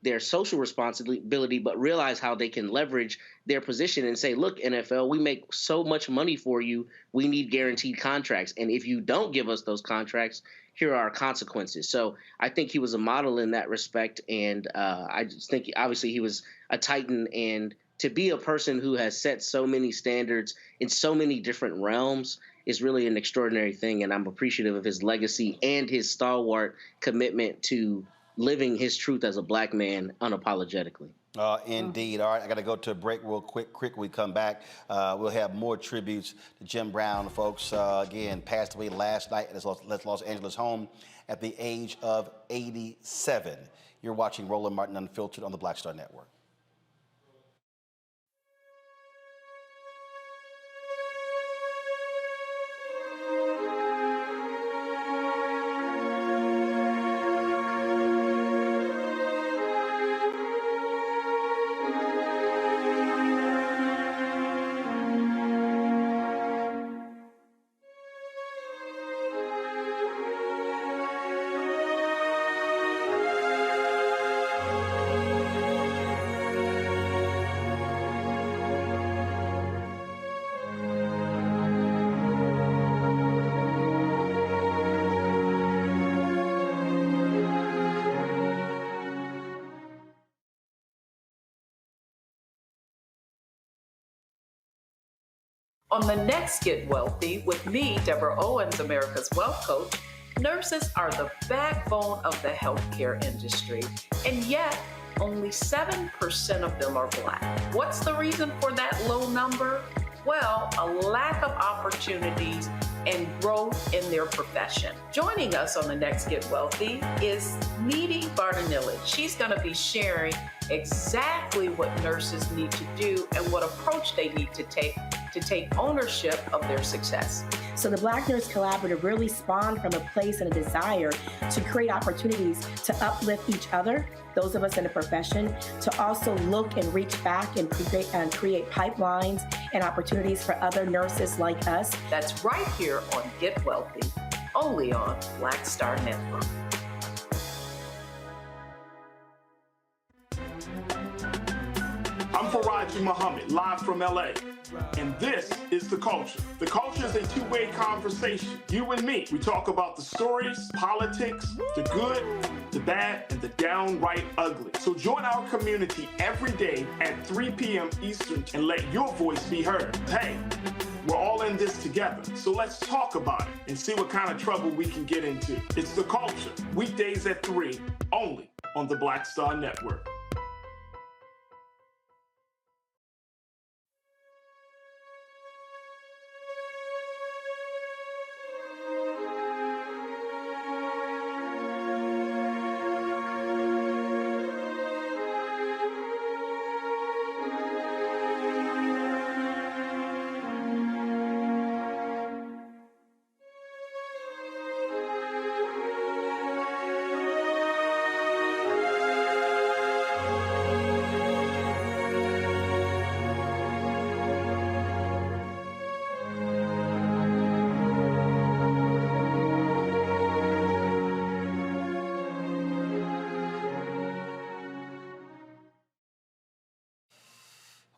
their social responsibility, but realize how they can leverage their position and say, look, NFL, we make so much money for you. We need guaranteed contracts. And if you don't give us those contracts, here are our consequences. So I think he was a model in that respect. And I just think obviously he was a titan. And to be a person who has set so many standards in so many different realms is really an extraordinary thing. And I'm appreciative of his legacy and his stalwart commitment to living his truth as a black man unapologetically. Indeed. All right, I got to go to a break real quick. We come back. We'll have more tributes to Jim Brown, folks. Again, passed away last night at his Los Angeles home at the age of 87. You're watching Roland Martin Unfiltered on the Black Star Network. On the next Get Wealthy with me, Deborah Owens, America's Wealth Coach, nurses are the backbone of the healthcare industry, and yet only 7% of them are Black. What's the reason for that low number? Well, a lack of opportunities and growth in their profession. Joining us on the next Get Wealthy is Neely Bartanilli. She's going to be sharing exactly what nurses need to do and what approach they need to take ownership of their success. So the Black Nurse Collaborative really spawned from a place and a desire to create opportunities to uplift each other, those of us in the profession, to also look and reach back and create pipelines and opportunities for other nurses like us. That's right here on Get Wealthy, only on Black Star Network. I'm Faraji Muhammad, live from LA. And this is The Culture. The Culture is a two-way conversation. You and me. We talk about the stories, politics, the good, the bad, and the downright ugly. So join our community every day at 3 p.m. Eastern and let your voice be heard. Hey, we're all in this together. So let's talk about it and see what kind of trouble we can get into. It's The Culture. Weekdays at 3, only on the Black Star Network.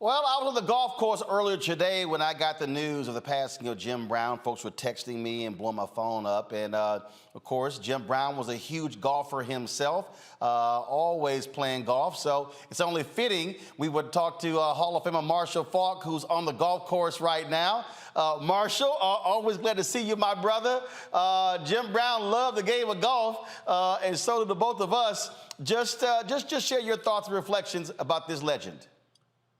Well, I was on the golf course earlier today when I got the news of the passing of Jim Brown. Folks were texting me and blowing my phone up. And, of course, Jim Brown was a huge golfer himself, always playing golf. So it's only fitting we would talk to Hall of Famer Marshall Faulk, who's on the golf course right now. Marshall, always glad to see you, my brother. Jim Brown loved the game of golf, and so did the both of us. Just share your thoughts and reflections about this legend.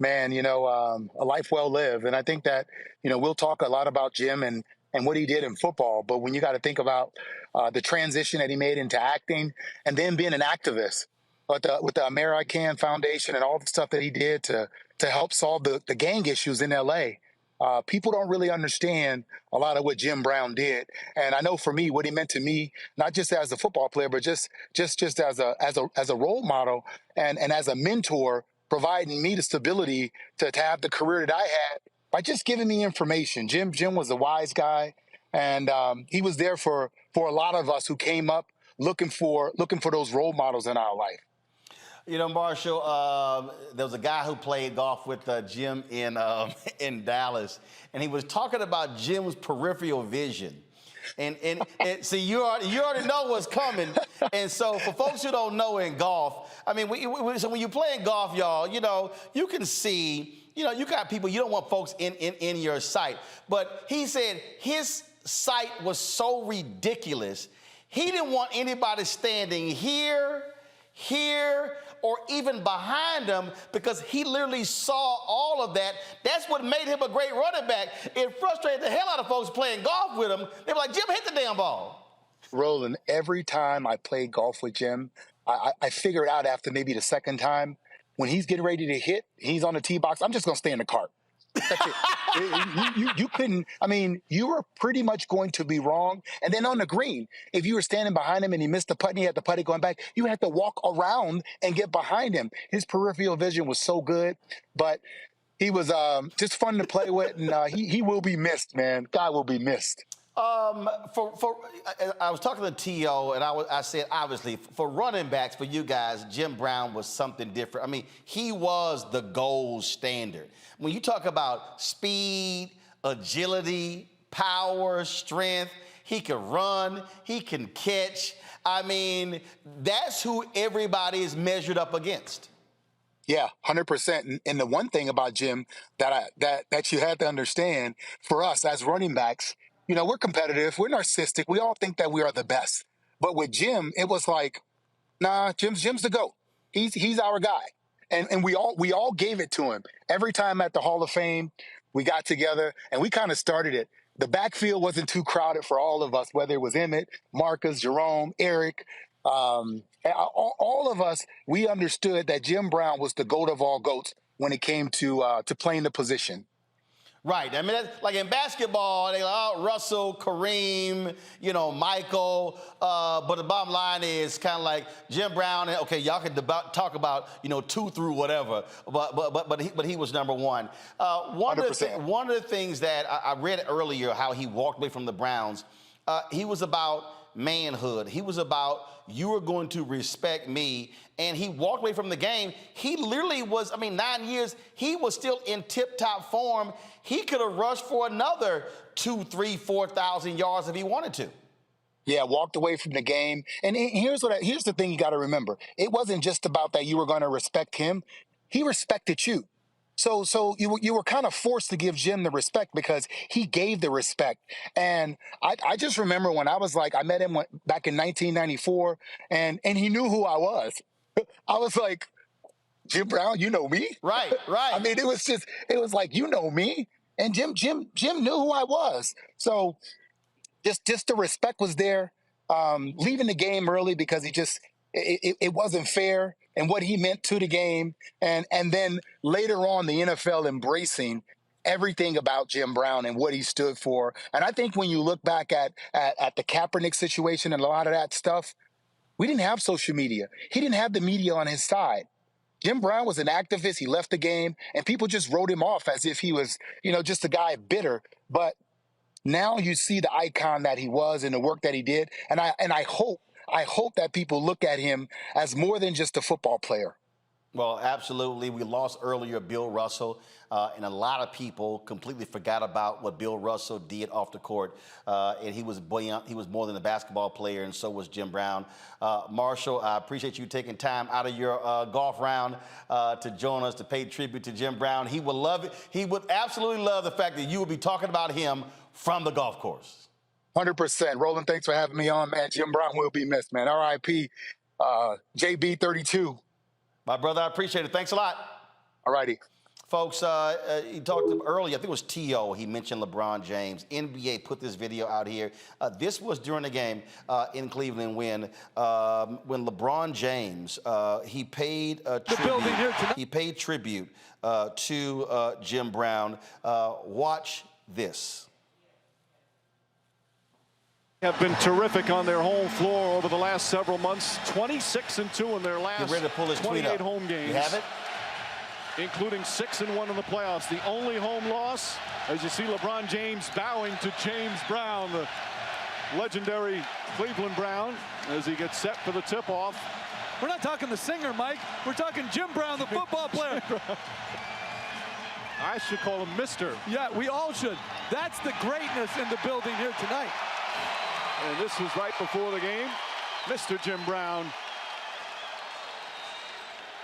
Man, a life well lived. And I think that, we'll talk a lot about Jim and what he did in football. But when you got to think about the transition that he made into acting and then being an activist with the AmeriCAN Foundation and all the stuff that he did to help solve the gang issues in L.A., people don't really understand a lot of what Jim Brown did. And I know for me, what he meant to me, not just as a football player, but just as a role model and as a mentor, providing me the stability to have the career that I had by just giving me information. Jim was a wise guy, and he was there for a lot of us who came up looking for those role models in our life. Marshall, there was a guy who played golf with Jim in Dallas, and he was talking about Jim's peripheral vision. And see, you already know what's coming. And so for folks who don't know in golf, I mean, so when you play in golf, y'all, you can see, you got people, you don't want folks in your sight. But he said his sight was so ridiculous, he didn't want anybody standing here, or even behind him, because he literally saw all of that. That's what made him a great running back. It frustrated the hell out of folks playing golf with him. They were like, Jim, hit the damn ball. Roland, every time I played golf with Jim, I figured out after maybe the second time, when he's getting ready to hit, he's on the tee box, I'm just going to stay in the cart. That's it. You couldn't, you were pretty much going to be wrong. And then on the green, if you were standing behind him and he missed the putt and he had the putty going back, you had to walk around and get behind him. His peripheral vision was so good, but he was just fun to play with, and he will be missed, man. God will be missed. I was talking to T.O., and I said, obviously, for running backs, for you guys, Jim Brown was something different. He was the gold standard. When you talk about speed, agility, power, strength, he can run, he can catch. That's who everybody is measured up against. Yeah, 100%. And the one thing about Jim that you had to understand, for us as running backs, we're competitive, we're narcissistic, we all think that we are the best. But with Jim, it was like, nah, Jim's the GOAT. He's our guy. And we all gave it to him. Every time at the Hall of Fame, we got together and we kind of started it. The backfield wasn't too crowded for all of us, whether it was Emmett, Marcus, Jerome, Eric, all of us, we understood that Jim Brown was the GOAT of all GOATs when it came to playing the position. Right. That's, like in basketball, they Russell, Kareem, Michael. But the bottom line is kind of like Jim Brown. Okay, y'all can talk about 2 through whatever. But he was number one. One of the things that I read earlier, how he walked away from the Browns. He was about manhood. He was about, you are going to respect me. And he walked away from the game. He literally was, 9 years, he was still in tip-top form. He could have rushed for another 2,000, 3,000, 4,000 yards if he wanted to. Yeah, walked away from the game. And here's the thing you got to remember. It wasn't just about that you were going to respect him. He respected you. So you were kind of forced to give Jim the respect because he gave the respect. And I just remember when I met him back in 1994, and he knew who I was. I was like, Jim Brown, you know me? Right. it was like, you know me. And Jim knew who I was. So just the respect was there. Leaving the game early because it wasn't fair and what he meant to the game. And then later on, the NFL embracing everything about Jim Brown and what he stood for. And I think when you look back at the Kaepernick situation and a lot of that stuff, we didn't have social media. He didn't have the media on his side. Jim Brown was an activist. He left the game, and people just wrote him off as if he was, just a guy bitter. But now you see the icon that he was and the work that he did. And I hope that people look at him as more than just a football player. Well, absolutely. We lost earlier Bill Russell, and a lot of people completely forgot about what Bill Russell did off the court. And he was more than a basketball player, and so was Jim Brown. Marshall, I appreciate you taking time out of your golf round to join us to pay tribute to Jim Brown. He would love it. He would absolutely love the fact that you would be talking about him from the golf course. 100%. Roland, thanks for having me on, man. Jim Brown will be missed, man. R.I.P. JB 32. My brother, I appreciate it. Thanks a lot. All righty. Folks, he talked earlier, I think it was T.O., he mentioned LeBron James. NBA put this video out here. This was during the game in Cleveland when LeBron James, he paid tribute to Jim Brown. Watch this. Have been terrific on their home floor over the last several months. 26-2 in their last 28 home games. You have it? Including 6-1 in the playoffs. The only home loss, as you see LeBron James bowing to James Brown, the legendary Cleveland Brown, as he gets set for the tip-off. We're not talking the singer, Mike. We're talking Jim Brown, the football player. I should call him Mr. Yeah, we all should. That's the greatness in the building here tonight. And this was right before the game. Mr. Jim Brown.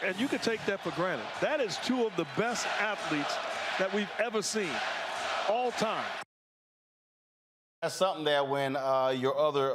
And you can take that for granted. That is two of the best athletes that we've ever seen all time. That's something there when your other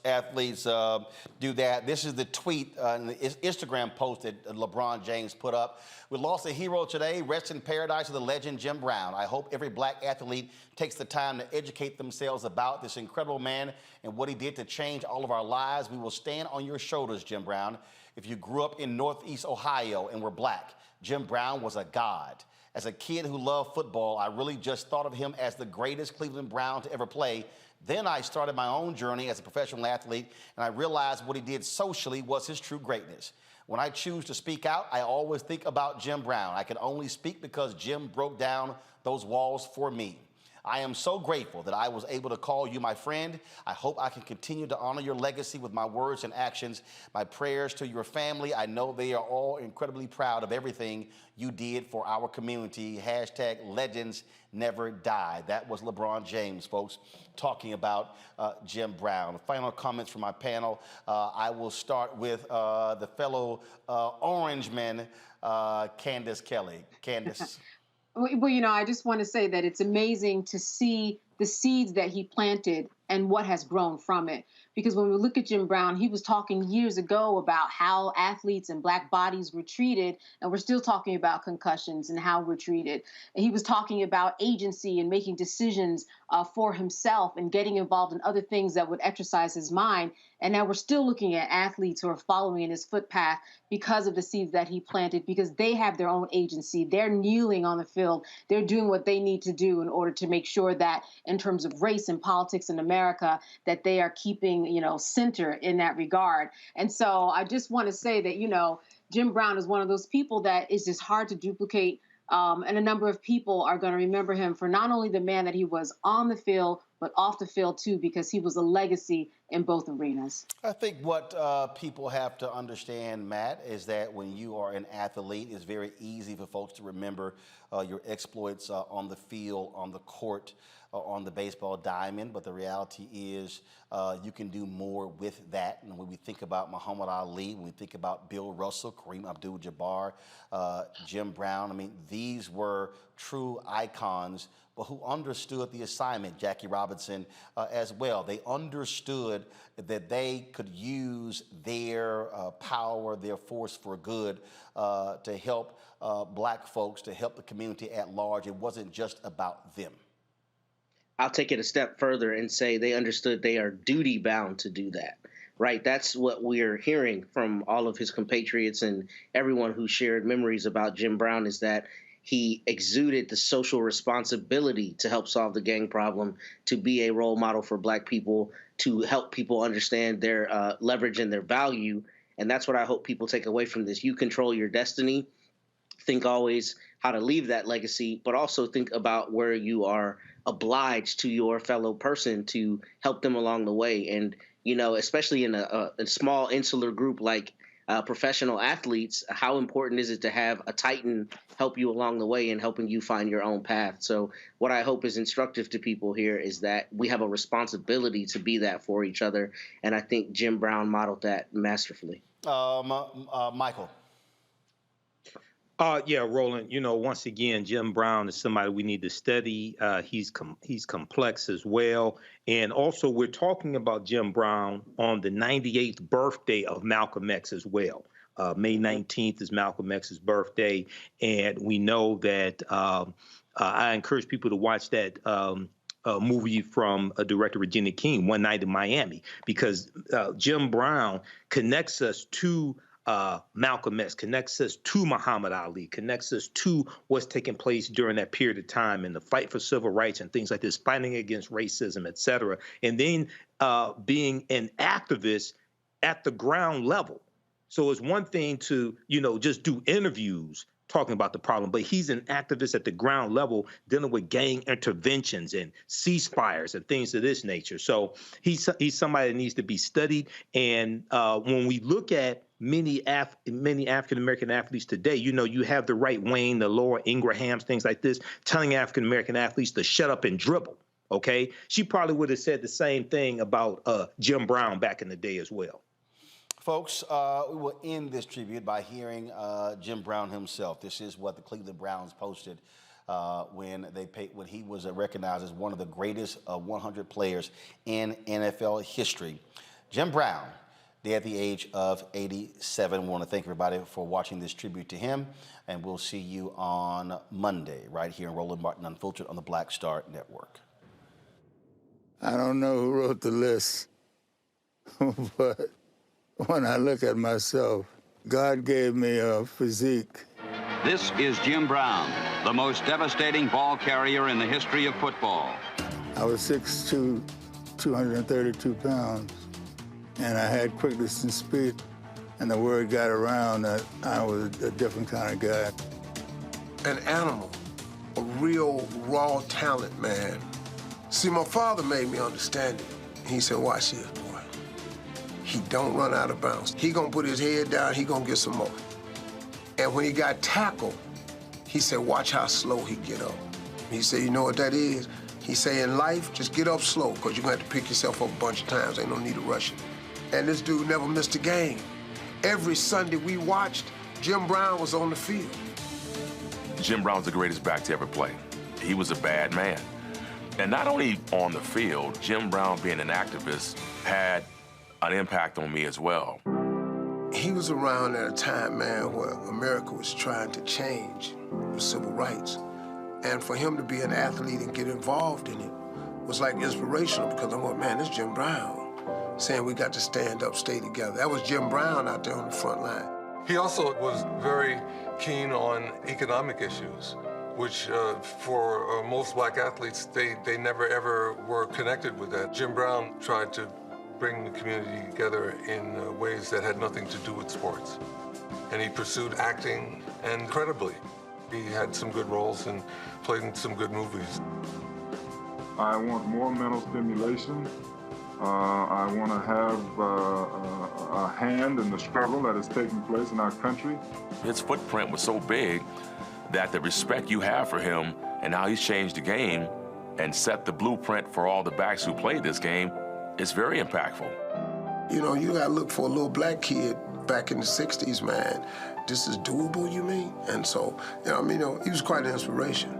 athletes do that. This is the tweet, Instagram post that LeBron James put up. We lost a hero today. Rest in paradise to the legend Jim Brown. I hope every black athlete takes the time to educate themselves about this incredible man and what he did to change all of our lives. We will stand on your shoulders, Jim Brown. If you grew up in Northeast Ohio and were black, Jim Brown was a god. As a kid who loved football, I really just thought of him as the greatest Cleveland Brown to ever play. Then I started my own journey as a professional athlete, and I realized what he did socially was his true greatness. When I choose to speak out, I always think about Jim Brown. I can only speak because Jim broke down those walls for me. I am so grateful that I was able to call you my friend. I hope I can continue to honor your legacy with my words and actions. My prayers to your family. I know they are all incredibly proud of everything you did for our community. Hashtag legends never die. That was LeBron James, folks, talking about Jim Brown. Final comments from my panel. I will start with the fellow Orangeman, Candace Kelly. Candace. Well, I just want to say that it's amazing to see the seeds that he planted and what has grown from it. Because when we look at Jim Brown, he was talking years ago about how athletes and black bodies were treated, and we're still talking about concussions and how we're treated. And he was talking about agency and making decisions for himself and getting involved in other things that would exercise his mind. And now we're still looking at athletes who are following in his footpath because of the seeds that he planted, because they have their own agency. They're kneeling on the field. They're doing what they need to do in order to make sure that in terms of race and politics in America, that they are keeping, center in that regard. And so I just want to say that, Jim Brown is one of those people that is just hard to duplicate. And a number of people are going to remember him for not only the man that he was on the field, but off the field too, because he was a legacy in both arenas. I think what people have to understand, Matt, is that when you are an athlete, it's very easy for folks to remember your exploits on the field, on the court, on the baseball diamond. But the reality is you can do more with that. And when we think about Muhammad Ali, when we think about Bill Russell, Kareem Abdul-Jabbar, Jim Brown, I mean, these were true icons, but who understood the assignment, Jackie Robinson as well. They understood that they could use their power, their force for good to help black folks, to help the community at large. It wasn't just about them. I'll take it a step further and say they understood they are duty bound to do that, right? That's what we're hearing from all of his compatriots and everyone who shared memories about Jim Brown, is that he exuded the social responsibility to help solve the gang problem, to be a role model for black people, to help people understand their leverage and their value. And that's what I hope people take away from this. You control your destiny. Think always how to leave that legacy, but also think about where you are obliged to your fellow person to help them along the way. And, you know, especially in a small insular group like professional athletes, how important is it to have a titan help you along the way and helping you find your own path? So what I hope is instructive to people here is that we have a responsibility to be that for each other. And I think Jim Brown modeled that masterfully. Michael. Yeah, Roland, you know, once again, Jim Brown is somebody we need to study. He's complex as well. And also, we're talking about Jim Brown on the 98th birthday of Malcolm X as well. May 19th is Malcolm X's birthday. And we know that I encourage people to watch that movie from director Regina King, One Night in Miami, because Jim Brown connects us to Malcolm X, connects us to Muhammad Ali, connects us to what's taking place during that period of time and the fight for civil rights and things like this, fighting against racism, et cetera. And then being an activist at the ground level. So it's one thing to, you know, just do interviews talking about the problem, but he's an activist at the ground level dealing with gang interventions and ceasefires and things of this nature. So he's somebody that needs to be studied. And when we look at many African-American athletes today, you know, you have the right Wayne, the Laura Ingrahams, things like this, telling African-American athletes to shut up and dribble, okay? She probably would have said the same thing about Jim Brown back in the day as well. Folks, we will end this tribute by hearing Jim Brown himself. This is what the Cleveland Browns posted when he was recognized as one of the greatest 100 players in NFL history. Jim Brown, dead at the age of 87. We want to thank everybody for watching this tribute to him, and we'll see you on Monday right here in Roland Martin Unfiltered on the Black Star Network. I don't know who wrote the list, but when I look at myself, God gave me a physique. This is Jim Brown, the most devastating ball carrier in the history of football. I was 6'2", 232 pounds, and I had quick distance speed, and the word got around that I was a different kind of guy. An animal, a real raw talent, man. See, my father made me understand it. He said, watch this, boy. He don't run out of bounds. He gonna put his head down, he gonna get some more. And when he got tackled, he said, watch how slow he get up. He said, you know what that is? He said, in life, just get up slow, because you're gonna have to pick yourself up a bunch of times. Ain't no need to rush it. And this dude never missed a game. Every Sunday we watched, Jim Brown was on the field. Jim Brown's the greatest back to ever play. He was a bad man. And not only on the field, Jim Brown being an activist had an impact on me as well. He was around at a time, man, where America was trying to change the civil rights. And for him to be an athlete and get involved in it was like inspirational, because I'm like, man, this is Jim Brown saying we got to stand up, stay together. That was Jim Brown out there on the front line. He also was very keen on economic issues, which for most black athletes, they never ever were connected with that. Jim Brown tried to bring the community together in ways that had nothing to do with sports. And he pursued acting, and credibly, he had some good roles and played in some good movies. I want more mental stimulation. I want to have a hand in the struggle that is taking place in our country. His footprint was so big that the respect you have for him and how he's changed the game and set the blueprint for all the backs who played this game is very impactful. You know, you gotta look for a little black kid back in the 60s, man. This is doable, you mean? And so, you know, he was quite an inspiration.